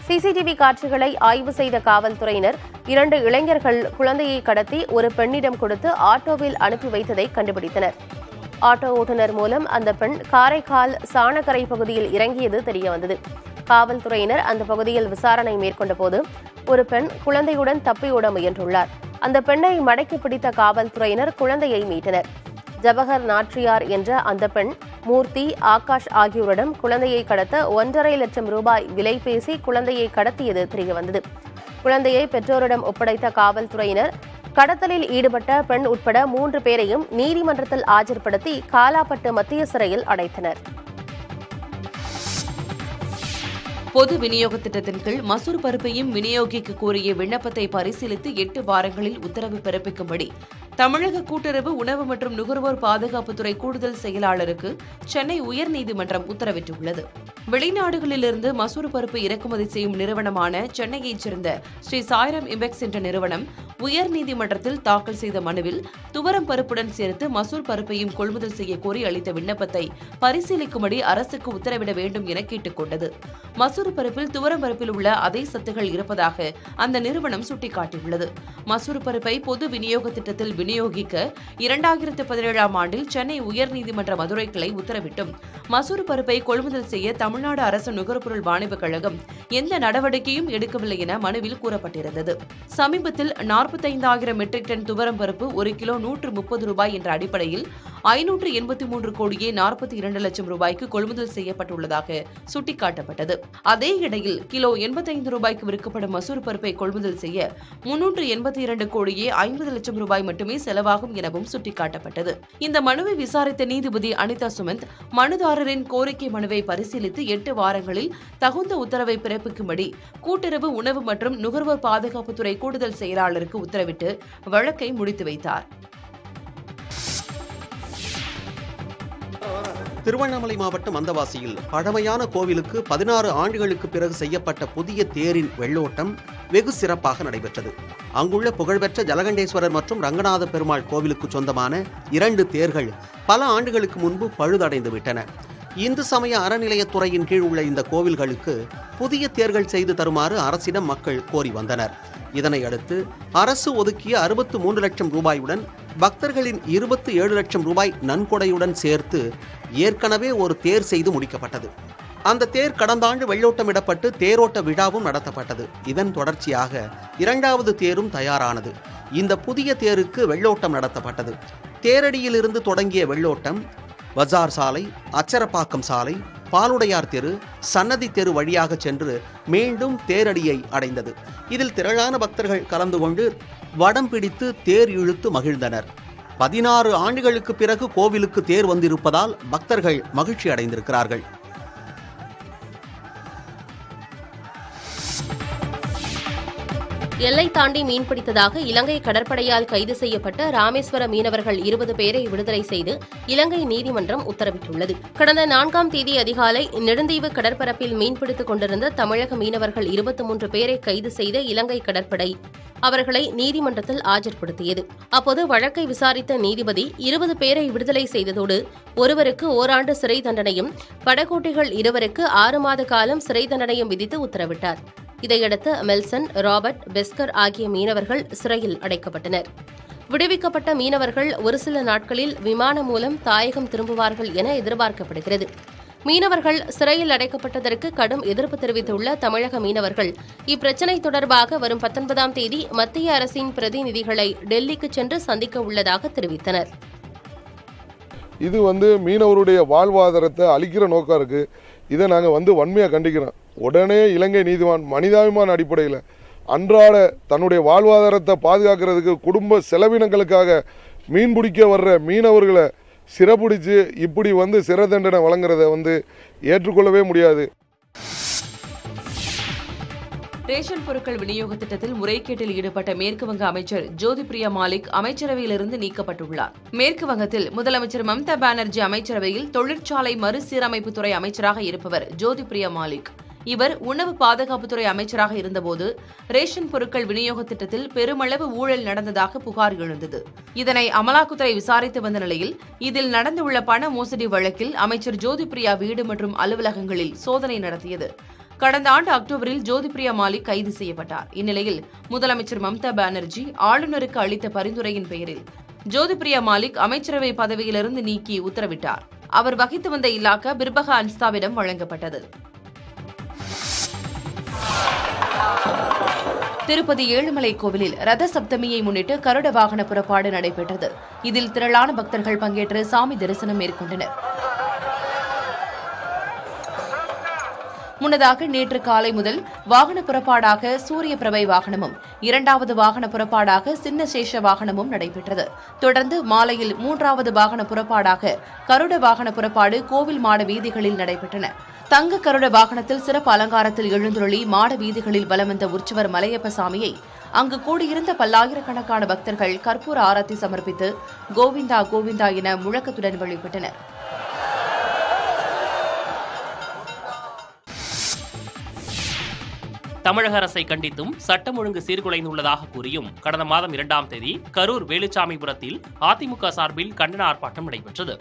சிசிடிவி காட்சிகளை ஆய்வு செய்த காவல்துறையினர் 2 இளைஞர்கள் குழந்தையை கடத்தி ஒரு பெண்ணிடம் கொடுத்து ஆட்டோவில் அனுப்பி வைத்ததை கண்டுபிடித்தனர். ஆட்டோ ஓட்டுநர் மூலம் அந்த பெண் காரைக்கால் சாணக்கரை பகுதியில் இறங்கியது தெரியவந்தது. காவல்துறையினர் அந்த பகுதியில் விசாரணை மேற்கொண்டபோது ஒரு பெண் குழந்தையுடன் தப்பியோட முயன்றுள்ளார். அந்த பெண்ணை மடக்கி பிடித்த காவல்துறையினர் குழந்தையை மீட்டனர். ஜவஹர் நாச்சியார் என்ற அந்த பெண் மூர்த்தி, ஆகாஷ் ஆகியோரிடம் குழந்தையை கடத்த 1.5 லட்சம் ரூபாய் விலை பேசி குழந்தையை கடத்தியது தெரியவந்தது. குழந்தையை பெற்றோரிடம் ஒப்படைத்த காவல்துறையினர் கடத்தலில் ஈடுபட்ட பெண் உட்பட 3 பேரையும் நீதிமன்றத்தில் ஆஜர்படுத்தி காலாப்பட்டு மத்திய சிறையில் அடைத்தனர். பொது விநியோக திட்டத்தின் கீழ் மசூர் பருப்பையும் விநியோகிக்க கோரிய விண்ணப்பத்தை பரிசீலித்து 8 வாரங்களில் உத்தரவு பிறப்பிக்கும்படி தமிழக கூட்டுறவு, உணவு மற்றும் நுகர்வோர் பாதுகாப்புத்துறை கூடுதல் செயலாளருக்கு சென்னை உயர்நீதிமன்றம் உத்தரவிட்டுள்ளது. வெளிநாடுகளிலிருந்து மசூர் பருப்பு இறக்குமதி செய்யும் நிறுவனமான சென்னையைச் சேர்ந்த ஸ்ரீ சாய்ராம் இம்பெக்ஸ் என்ற நிறுவனம் உயர்நீதிமன்றத்தில் தாக்கல் செய்த மனுவில் துவரம் பருப்புடன் சேர்த்து மசூர் பருப்பையும் கொள்முதல் செய்ய கோரி அளித்த விண்ணப்பத்தை பரிசீலிக்கும்படி அரசுக்கு உத்தரவிட வேண்டும் என கேட்டுக் கொண்டது. மசூர் பருப்பில் துவரம் பருப்பில் உள்ள அதே சத்துகள் இருப்பதாக அந்த நிறுவனம் சுட்டிக்காட்டியுள்ளது. மசூர் பருப்பை பொது விநியோக திட்டத்தில் விநியோகிக்க 2017ஆம் ஆண்டில் சென்னை உயர்நீதிமன்ற மதுரை கிளை உத்தரவிட்டும் மசூர் பருப்பை கொள்முதல் செய்ய தமிழ்நாடு அரசு நுகர்பொருள் வாணிப கழகம் எந்த நடவடிக்கையும் எடுக்கவில்லை என மனுவில் கூறப்பட்டிருந்தது. சமீபத்தில் 45,000 மெட்ரிக் டன் துவரம் பருப்பு 1 கிலோ 130 ரூபாய் என்ற அடிப்படையில் 583 கோடியே 42 லட்சம் ரூபாய்க்கு கொள்முதல் செய்யப்பட்டுள்ளதாக சுட்டிக்காட்டப்பட்டது. அதே இடையில் கிலோ 85 ரூபாய்க்கு விற்கப்படும் மசூர் பருப்பை கொள்முதல் செய்ய 382 கோடியே 50 லட்சம் ரூபாய் மட்டுமே செலவாகும் எனவும் சுட்டிக்காட்டப்பட்டது. இந்த மனுவை விசாரித்த நீதிபதி அனிதா சுமந்த் மனுதாரரின் கோரிக்கை மனுவை பரிசீலித்து 8 வாரங்களில் தகுந்த உத்தரவை பிறப்பிக்கும்படி கூட்டுறவு, உணவு மற்றும் நுகர்வோர் பாதுகாப்புத்துறை கூடுதல் செயலாளருக்கு உத்தரவிட்டு வழக்கை முடித்து வைத்தார். திருவண்ணாமலை மாவட்டம் வந்தவாசியில் பழமையான கோவிலுக்கு 16 ஆண்டுகளுக்கு பிறகு செய்யப்பட்ட புதிய தேரின் வெள்ளோட்டம் வெகு சிறப்பாக நடைபெற்றது. அங்குள்ள புகழ்பெற்ற ஜலகண்டேஸ்வரர் மற்றும் ரங்கநாத பெருமாள் கோவிலுக்கு சொந்தமான 2 தேர்கள் பல ஆண்டுகளுக்கு முன்பு பழுதடைந்து விட்டன. இந்து சமய அறநிலையத்துறையின் கீழ் உள்ள இந்த கோவில்களுக்கு புதிய தேர்கள் செய்து தருமாறு அரசிடம் மக்கள் கோரி வந்தனர். இதனையடுத்து அரசு ஒதுக்கிய 63 லட்சம் ரூபாயுடன் பக்தர்களின் 27 லட்சம் ரூபாய் நன்கொடையுடன் சேர்த்து ஏற்கனவே ஒரு தேர் செய்து முடிக்கப்பட்டது. அந்த தேர் கடந்த ஆண்டு வெள்ளோட்டமிடப்பட்டு தேரோட்ட விழாவும் நடத்தப்பட்டது. இதன் தொடர்ச்சியாக 2வது தேரும் தயாரானது. இந்த புதிய தேருக்கு வெள்ளோட்டம் நடத்தப்பட்டது. தேரடியிலிருந்து தொடங்கிய வெள்ளோட்டம் பஜார் சாலை, அச்சரப்பாக்கம் சாலை, பாலுடையார் தெரு, சன்னதி தெரு வழியாக சென்று மீண்டும் தேரடியை அடைந்தது. இதில் திரளான பக்தர்கள் கலந்து கொண்டு வடம் பிடித்து தேர் இழுத்து மகிழ்ந்தனர். 16 ஆண்டுகளுக்கு பிறகு கோவிலுக்கு தேர் வந்திருப்பதால் பக்தர்கள் மகிழ்ச்சி அடைந்திருக்கிறார்கள். எல்லை தாண்டி மீன்பிடித்ததாக இலங்கை கடற்படையால் கைது செய்யப்பட்ட ராமேஸ்வர மீனவர்கள் 20 பேரை விடுதலை செய்து இலங்கை நீதிமன்றம் உத்தரவிட்டுள்ளது. கடந்த 4ஆம் தேதி அதிகாலை நெடுந்தீவு கடற்பரப்பில் மீன்பிடித்துக் கொண்டிருந்த தமிழக மீனவர்கள் 23 பேரை கைது செய்த இலங்கை கடற்படை அவர்களை நீதிமன்றத்தில் ஆஜர்படுத்தியது. அப்போது வழக்கை விசாரித்த நீதிபதி 20 பேரை விடுதலை செய்ததோடு ஒருவருக்கு ஓராண்டு சிறை தண்டனையும், படகோட்டிகள் 2 6 மாத காலம் சிறை தண்டனையும் விதித்து உத்தரவிட்டார். இதையடுத்து மெல்சன், ராபர்ட், பெஸ்கர் ஆகிய மீனவர்கள் சிறையில் அடைக்கப்பட்டனர். விடுவிக்கப்பட்ட மீனவர்கள் ஒரு சில நாட்களில் விமானம் மூலம் தாயகம் திரும்புவார்கள் என எதிர்பார்க்கப்படுகிறது. மீனவர்கள் சிறையில் அடைக்கப்பட்டதற்கு கடும் எதிர்ப்பு தெரிவித்துள்ள தமிழக மீனவர்கள் இப்பிரச்சினை தொடர்பாக வரும் 19ஆம் தேதி மத்திய அரசின் பிரதிநிதிகளை டெல்லிக்கு சென்று சந்திக்க உள்ளதாக தெரிவித்தனர். இது மீனவருடைய வாழ்வாதாரத்தை அளிக்கிற நோக்கம் இருக்கு. இதை நாங்கள் வன்மையாக கண்டிக்கிறோம். உடனே இலங்கை நீதிவான் மனிதாபிமான அடிப்படையில் அன்றாட தன்னுடைய வாழ்வாதாரத்தை பாதுகாக்கிறதுக்கு குடும்ப செலவினங்களுக்காக மீன் பிடிக்க வர்ற மீனவர்களை சிறைப்பிடிச்சு இப்படி சிறை தண்டனை வழங்குறத ஏற்றுக்கொள்ளவே முடியாது. ரேஷன் பொருட்கள் விநியோக திட்டத்தில் முறைகேட்டில் ஈடுபட்ட மேற்குவங்க அமைச்சர் ஜோதிபிரியா மாலிக் அமைச்சரவையிலிருந்து நீக்கப்பட்டுள்ளார். மேற்கு வங்கத்தில் முதலமைச்சர் மம்தா பானர்ஜி அமைச்சரவையில் தொழிற்சாலை மறுசீரமைப்புத்துறை அமைச்சராக இருப்பவர் ஜோதிபிரியா மாலிக். இவர் உணவு பாதுகாப்புத்துறை அமைச்சராக இருந்தபோது ரேஷன் பொருட்கள் விநியோக திட்டத்தில் பெருமளவு ஊழல் நடந்ததாக புகார் எழுந்தது. இதனை அமலாக்கத்துறை விசாரித்து வந்த நிலையில் இதில் நடந்துள்ள பண மோசடி வழக்கில் அமைச்சர் ஜோதிபிரியா வீடு மற்றும் அலுவலகங்களில் சோதனை நடத்தியது. கடந்த ஆண்டு அக்டோபரில் ஜோதிபிரியா மாலிக் கைது செய்யப்பட்டார். இந்நிலையில் முதலமைச்சர் மம்தா பானர்ஜி ஆளுநருக்கு அளித்த பரிந்துரையின் பெயரில் ஜோதிபிரியா மாலிக் அமைச்சரவை பதவியிலிருந்து நீக்கி உத்தரவிட்டார். அவர் வகித்து வந்த இலாக்கா பிர்பகா அன்ஸ்தாவிடம் வழங்கப்பட்டது. திருப்பதி ஏழுமலை கோவிலில் ரத சப்தமியை முன்னிட்டு கருட வாகன புறப்பாடு நடைபெற்றது. இதில் திரளான பக்தர்கள் பங்கேற்று சாமி தரிசனம் மேற்கொண்டனர். முன்னதாக நேற்று காலை முதல் வாகன புறப்பாடாக சூரிய பிரபை வாகனமும், இரண்டாவது வாகன புறப்பாடாக சின்ன சேஷ வாகனமும் நடைபெற்றது. தொடர்ந்து மாலையில் மூன்றாவது வாகன புறப்பாடாக கருட வாகன புறப்பாடு கோவில் மாட வீதிகளில் நடைபெற்றன. தங்க கருட வாகனத்தில் சிறப்பு அலங்காரத்தில் எழுந்துருளி மாட வீதிகளில் வலம் வந்த உற்சவர் மலையப்ப சாமியை அங்கு கூடியிருந்த பல்லாயிரக்கணக்கான பக்தர்கள் கற்பூர ஆரத்தி சமர்ப்பித்து கோவிந்தா கோவிந்தா என முழக்கத்துடன் வழிபட்டனர். தமிழக அரசை கண்டித்தும் சட்டம் ஒழுங்கு சீர்குலைந்துள்ளதாக கூறியும் கடந்த மாதம் 2ஆம் தேதி கரூர் வேலுச்சாமிபுரத்தில் அதிமுக சார்பில் கண்டன ஆர்ப்பாட்டம் நடைபெற்றது.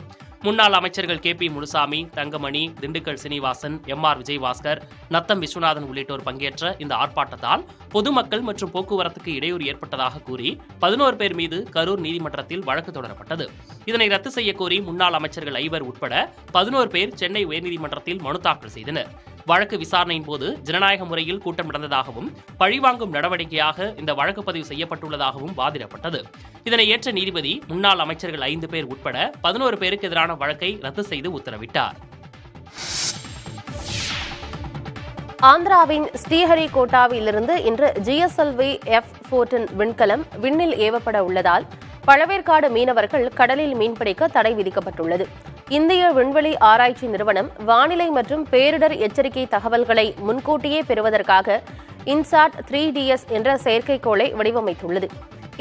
முன்னாள் அமைச்சர்கள் KP முனுசாமி, தங்கமணி, திண்டுக்கல் சீனிவாசன், MR விஜயபாஸ்கர், நத்தம் விஸ்வநாதன் உள்ளிட்டோர் பங்கேற்ற இந்த ஆர்ப்பாட்டத்தால் பொதுமக்கள் மற்றும் போக்குவரத்துக்கு இடையூறு ஏற்பட்டதாக கூறி 11 பேர் மீது கரூர் நீதிமன்றத்தில் வழக்கு தொடரப்பட்டது. இதனை ரத்து செய்ய கோரி முன்னாள் அமைச்சர்கள் 5 உட்பட 11 பேர் சென்னை உயர்நீதிமன்றத்தில் மனு தாக்கல் செய்தனர். வழக்கு விசாரணையின் போது ஜனநாயக முறையில் கூட்டம் நடந்ததாகவும் பழிவாங்கும் நடவடிக்கையாக இந்த வழக்கு பதிவு செய்யப்பட்டுள்ளதாகவும் வாதிடப்பட்டது. இதனை ஏற்ற நீதிபதி முன்னாள் அமைச்சர்கள் 5 பேர் உட்பட 11 பேருக்கு எதிரான வழக்கை ரத்து செய்து உத்தரவிட்டார். ஆந்திராவின் ஸ்ரீஹரிகோட்டாவிலிருந்து இன்று GSLV F-14 விண்கலம் விண்ணில் ஏவப்பட உள்ளதால் பழவேற்காடு மீனவர்கள் கடலில் மீன்பிடிக்க தடை விதிக்கப்பட்டுள்ளது. இந்திய விண்வெளி ஆராய்ச்சி நிறுவனம் வானிலை மற்றும் பேரிடர் எச்சரிக்கை தகவல்களை முன்கூட்டியே பெறுவதற்காக இன்சாட் 3DS என்ற செயற்கைக்கோளை வடிவமைத்துள்ளது.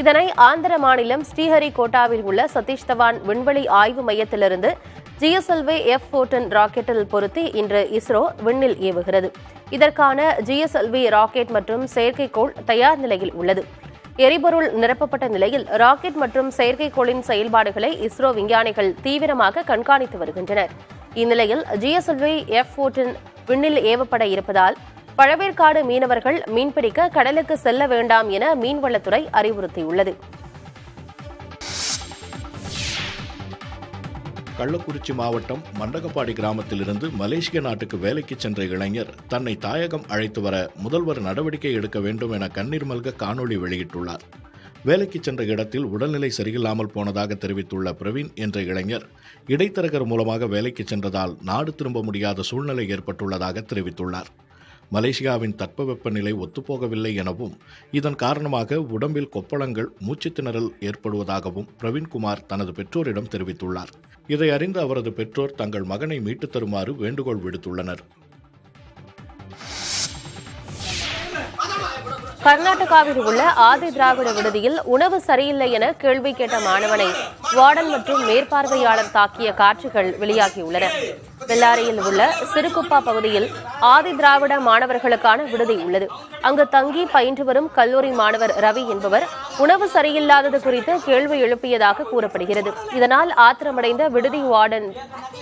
இதனை ஆந்திர மாநிலம் ஸ்ரீஹரிகோட்டாவில் உள்ள சதீஷ் தவான் விண்வெளி ஆய்வு மையத்திலிருந்து GSLV F-14 ராக்கெட்டில் பொருத்தி இன்று இஸ்ரோ விண்ணில் ஏவுகிறது. இதற்கான GSLV ராக்கெட் மற்றும் செயற்கைக்கோள் தயார் நிலையில் உள்ளது. எரிபொருள் நிரப்பப்பட்ட நிலையில் ராக்கெட் மற்றும் செயற்கைக்கோளின் செயல்பாடுகளை இஸ்ரோ விஞ்ஞானிகள் தீவிரமாக கண்காணித்து வருகின்றனர். இந்நிலையில் GSLV F-14 விண்ணில் ஏவப்பட இருப்பதால் பழவேற்காடு மீனவர்கள் மீன்பிடிக்க கடலுக்கு செல்ல வேண்டாம் என மீன்வளத்துறை அறிவுறுத்தியுள்ளது. கள்ளக்குறிச்சி மாவட்டம் மண்டகப்பாடி கிராமத்திலிருந்து மலேசிய நாட்டுக்கு வேலைக்கு சென்ற இளைஞர் தன்னை தாயகம் அழைத்து வர முதல்வர் நடவடிக்கை எடுக்க வேண்டும் என கண்ணீர் மல்க காணொலி வெளியிட்டுள்ளார். வேலைக்கு சென்ற இடத்தில் உடல்நிலை சரியில்லாமல் போனதாக தெரிவித்துள்ள பிரவீன் என்ற இளைஞர் இடைத்தரகர் மூலமாக வேலைக்கு சென்றதால் நாடு திரும்ப முடியாத சூழ்நிலை ஏற்பட்டுள்ளதாக தெரிவித்துள்ளார். மலேசியாவின் தட்பவெப்பநிலை ஒத்துப்போகவில்லை எனவும் இதன் காரணமாக உடம்பில் கொப்பளங்கள், மூச்சுத்திணறல் ஏற்படுவதாகவும் பிரவீன்குமார் தனது பெற்றோரிடம் தெரிவித்துள்ளார். இதை அறிந்த அவரது பெற்றோர் தங்கள் மகனை மீட்டுத் தருமாறு வேண்டுகோள் விடுத்துள்ளனர். கர்நாடகாவில் உள்ள ஆதி திராவிட விடுதியில் உணவு சரியில்லை என கேள்வி கேட்ட மாணவனை வார்டன் மற்றும் மேற்பார்வையாளர் தாக்கிய காட்சிகள் வெளியாகியுள்ளன. பெல்லாரியில் உள்ள சிறுகுப்பா பகுதியில் ஆதி திராவிட மாணவர்களுக்கான விடுதி உள்ளது. அங்கு தங்கி பயின்று வரும் கல்லூரி மாணவர் ரவி என்பவர் உணவு சரியில்லாதது குறித்து கேள்வி எழுப்பியதாக கூறப்படுகிறது. இதனால் ஆத்திரமடைந்த விடுதி வார்டன்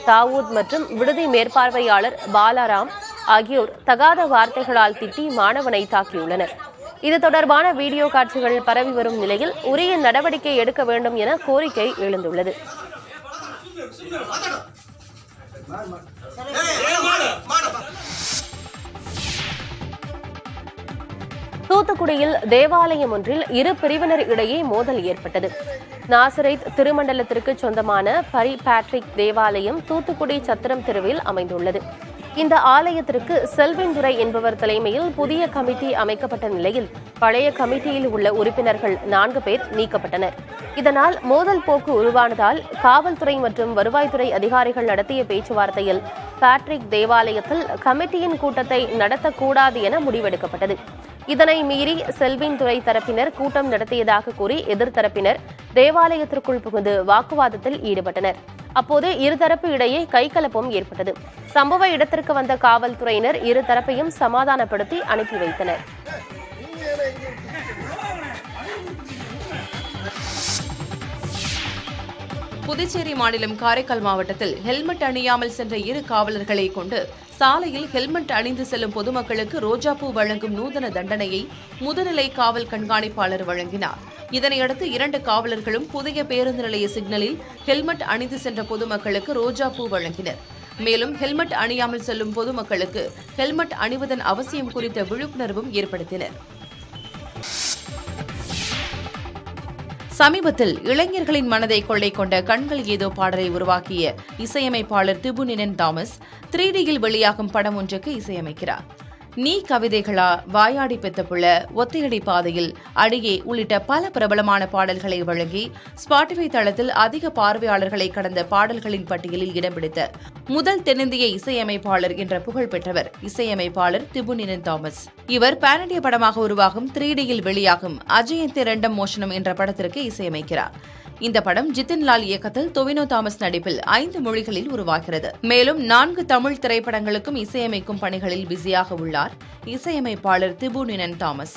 தாவூத் மற்றும் விடுதி மேற்பார்வையாளர் பாலாராம் ஆகியோர் தகாத வார்த்தைகளால் திட்டி மாணவனை தாக்கியுள்ளனர். இது தொடர்பான வீடியோ காட்சிகள் பரவி வரும் நிலையில் உரிய நடவடிக்கை எடுக்க வேண்டும் என கோரிக்கை எழுந்துள்ளது. தூத்துக்குடியில் தேவாலயம் ஒன்றில் இரு பிரிவினர் இடையே மோதல் ஏற்பட்டது. நாசரேத் திருமண்டலத்திற்கு சொந்தமான பரி பேட்ரிக் தேவாலயம் தூத்துக்குடி சத்திரம் தெருவில் அமைந்துள்ளது. இந்த ஆலயத்திற்கு செல்வின்துரை என்பவர் தலைமையில் புதிய கமிட்டி அமைக்கப்பட்ட நிலையில் பழைய கமிட்டியில் உள்ள உறுப்பினர்கள் 4 பேர் நீக்கப்பட்டனர். இதனால் மோதல் போக்கு உருவானதால் காவல்துறை மற்றும் வருவாய்த்துறை அதிகாரிகள் நடத்திய பேச்சுவார்த்தையில் பேட்ரிக் தேவாலயத்தில் கமிட்டியின் கூட்டத்தை நடத்தக்கூடாது என முடிவெடுக்கப்பட்டது. இதனை மீறி செல்வின்துறை தரப்பினர் கூட்டம் நடத்தியதாக கூறி எதிர்த்தரப்பினர் தேவாலயத்திற்குள் புகுந்து வாக்குவாதத்தில் ஈடுபட்டனர். அப்போது இருதரப்பு இடையே கைகலப்பும் ஏற்பட்டது. சம்பவ இடத்திற்கு வந்த காவல்துறையினர் இரு தரப்பையும் சமாதானப்படுத்தி அனுப்பி வைத்தனர். புதுச்சேரி மாநிலம் காரைக்கால் மாவட்டத்தில் ஹெல்மெட் அணியாமல் சென்ற 2 காவலர்களை கொண்டு சாலையில் ஹெல்மெட் அணிந்து செல்லும் பொதுமக்களுக்கு ரோஜாப்பூ வழங்கும் நூதன தண்டனையை முதுநிலை காவல் கண்காணிப்பாளர் வழங்கினார். இதனையடுத்து 2 காவலர்களும் புதிய பேருந்து நிலைய சிக்னலில் ஹெல்மெட் அணிந்து சென்ற பொதுமக்களுக்கு ரோஜாப்பூ வழங்கினர். மேலும் ஹெல்மெட் அணியாமல் செல்லும் பொதுமக்களுக்கு ஹெல்மெட் அணிவதன் அவசியம் குறித்த விழிப்புணர்வும் ஏற்படுத்தினர். சமீபத்தில் இளைஞர்களின் மனதை கொள்ளை கொண்ட கண்கள் ஏதோ பாடலை உருவாக்கிய இசையமைப்பாளர் திபுனினன் தாமஸ் 3Dயில் வெளியாகும் படம் ஒன்றுக்கு இசையமைக்கிறார். நீ கவிதைகளா, வாயாடி பெத்த புள்ள, ஒத்தையடி பாதையில், அடியே உள்ளிட்ட பல பிரபலமான பாடல்களை வழங்கி ஸ்பாட்டிஃபை தளத்தில் அதிக பார்வையாளர்களை கடந்த பாடல்களின் பட்டியலில் இடம் பிடித்த முதல் தென்னிந்திய இசையமைப்பாளர் என்ற புகழ் பெற்றவர் இசையமைப்பாளர் திபுனினன் தாமஸ். இவர் பேன் இண்டியா படமாக உருவாகும் 3Dயில் வெளியாகும் அஜயந்தே ரெண்டம் மோஷனம் என்ற படத்திற்கு இசையமைக்கிறார். இந்த படம் ஜிதின்லால் இயக்கத்தில் டொவினோ தாமஸ் நடிப்பில் 5 மொழிகளில் உருவாகிறது. மேலும் 4 தமிழ் திரைப்படங்களுக்கும் இசையமைக்கும் பணிகளில் பிஸியாக உள்ளார் இசையமைப்பாளர் திபுனினன் தாமஸ்.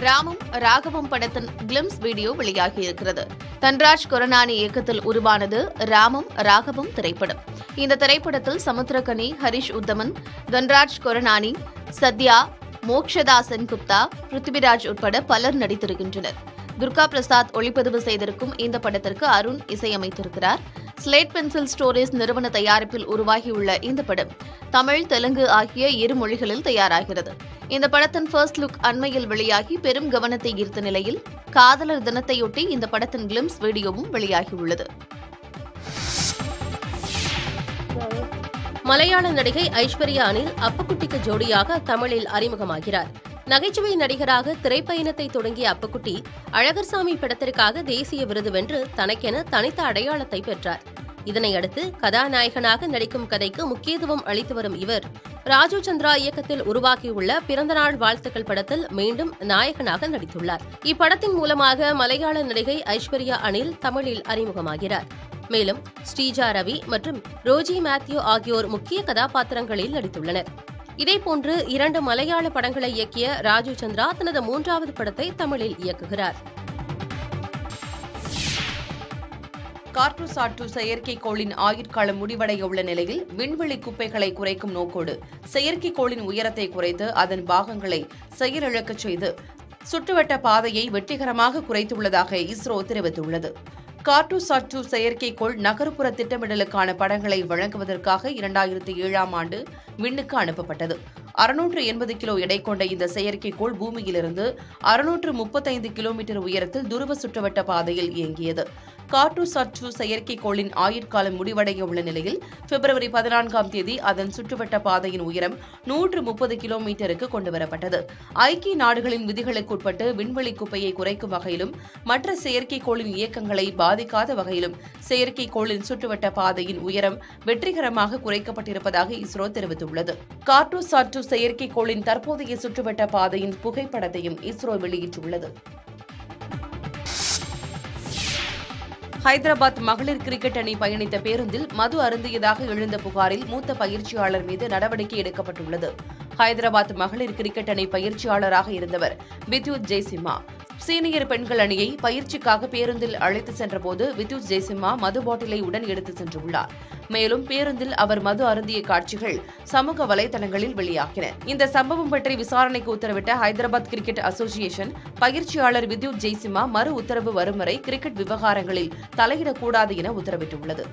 ராமம் ராகவம் படத்தின் கிளிம்ஸ் வீடியோ வெளியாகியிருக்கிறது. தன்ராஜ் கொரநானி இயக்கத்தில் உருவானது ராமம் ராகவம் திரைப்படம். இந்த திரைப்படத்தில் சமுத்திரகனி, ஹரிஷ் உத்தமன், தன்ராஜ் கொரநானி, சத்யா, மோக்ஷதா சென்குப்தா, பிருத்திவிராஜ் உட்பட பலர் நடித்திருக்கின்றனர். துர்கா பிரசாத் ஒளிப்பதிவு செய்திருக்கும் இந்த படத்திற்கு அருண் இசையமைத்திருக்கிறார். ஸ்லேட் பென்சில் ஸ்டோரேஸ் நிறுவன தயாரிப்பில் உருவாகியுள்ள இந்த படம் தமிழ், தெலுங்கு ஆகிய 2 மொழிகளில் தயாராகிறது. இந்த படத்தின் ஃபர்ஸ்ட் லுக் அண்மையில் வெளியாகி பெரும் கவனத்தை ஈர்த்த நிலையில் காதலர் தினத்தையொட்டி இந்த படத்தின் கிளிம்ஸ் வீடியோவும் வெளியாகியுள்ளது. மலையாள நடிகை ஐஸ்வர்யா அனில் அப்புக்குட்டிக்கு ஜோடியாக தமிழில் அறிமுகமாகிறார். நகைச்சுவை நடிகராக திரைப்பயணத்தை தொடங்கிய அப்புக்குட்டி அழகர்சாமி படத்திற்காக தேசிய விருது வென்று தனக்கென தனித்த அடையாளத்தை பெற்றார். இதனையடுத்து கதாநாயகனாக நடிக்கும் கதைக்கு முக்கியத்துவம் அளித்து வரும் இவர் ராஜு சந்திரா இயக்கத்தில் உருவாக்கியுள்ள பிறந்தநாள் வாழ்த்துக்கள் படத்தில் மீண்டும் நாயகனாக நடித்துள்ளார். இப்படத்தின் மூலமாக மலையாள நடிகை ஐஸ்வர்யா அனில் தமிழில் அறிமுகமாகிறார். மேலும் ஸ்ரீஜா ரவி மற்றும் ரோஜி மேத்யூ ஆகியோர் முக்கிய கதாபாத்திரங்களில் நடித்துள்ளனர். இதேபோன்று 2 மலையாள படங்களை இயக்கிய ராஜு சந்திரா தனது 3வது படத்தை தமிழில் இயக்குகிறார். கார்ட்டோசாட் 2 செயற்கைக்கோளின் ஆயுட்காலம் முடிவடைய உள்ள நிலையில் விண்வெளி குப்பைகளை குறைக்கும் நோக்கோடு செயற்கைக்கோளின் உயரத்தை குறைத்து அதன் பாகங்களை செயலிழக்கச் செய்து சுற்றுவட்ட பாதையை வெற்றிகரமாக குறைத்துள்ளதாக இஸ்ரோ தெரிவித்துள்ளது. கார்ட்டோசாட் 2 செயற்கைக்கோள் நகர்ப்புற திட்டமிடலுக்கான படங்களை வழங்குவதற்காக 2007ஆம் ஆண்டு விண்ணுக்கு அனுப்பப்பட்டது. 680 கிலோ எடை கொண்ட இந்த செயற்கைக்கோள் பூமியிலிருந்து 635 கிலோமீட்டர் உயரத்தில் துருவ சுற்றுவட்ட பாதையில் இயங்கியது. கார்ட்டோசாட் 2 செயற்கைக்கோளின் ஆயுட்காலம் முடிவடைய உள்ள நிலையில் பிப்ரவரி 14ஆம் தேதி அதன் சுற்றுவட்ட பாதையின் உயரம் 130 கிலோமீட்டருக்கு கொண்டுவரப்பட்டது. ஐக்கிய நாடுகளின் விதிகளுக்குட்பட்டு விண்வெளி குப்பையை குறைக்கும் வகையிலும் மற்ற செயற்கைக்கோளின் இயக்கங்களை பாதிக்காத வகையிலும் செயற்கைக்கோளின் சுற்றுவட்ட பாதையின் உயரம் வெற்றிகரமாக குறைக்கப்பட்டிருப்பதாக இஸ்ரோ தெரிவித்துள்ளது. கார்ட்டோசாட் 2 செயற்கைக்கோளின் தற்போதைய சுற்றுவட்ட பாதையின் புகைப்படத்தையும் இஸ்ரோ வெளியிட்டுள்ளது. ஹைதராபாத் மகளிர் கிரிக்கெட் அணி பயணித்த பேருந்தில் மது அருந்தியதாக எழுந்த புகாரில் மூத்த பயிற்சியாளர் மீது நடவடிக்கை எடுக்கப்பட்டுள்ளது. ஹைதராபாத் மகளிர் கிரிக்கெட் அணி பயிற்சியாளராக இருந்தவர் வித்யுத் ஜெய்சிம்மா சீனியர் பெண்கள் அணியை பயிற்சிக்காக பேருந்தில் அழைத்து சென்றபோது வித்யுத் ஜெயசிம்மா மது பாட்டிலை உடன் எடுத்து சென்றுள்ளார். மேலும் பேருந்தில் அவர் மது அருந்திய காட்சிகள் சமூக வலைதளங்களில் வெளியாகின. இந்த சம்பவம் பற்றி விசாரணைக்கு உத்தரவிட்ட ஹைதராபாத் கிரிக்கெட் அசோசியேஷன் பயிற்சியாளர் வித்யுத் ஜெயசிம்மா மறு உத்தரவு வரும் வரை கிரிக்கெட் விவகாரங்களில் தலையிடக்கூடாது என உத்தரவிட்டுள்ளது.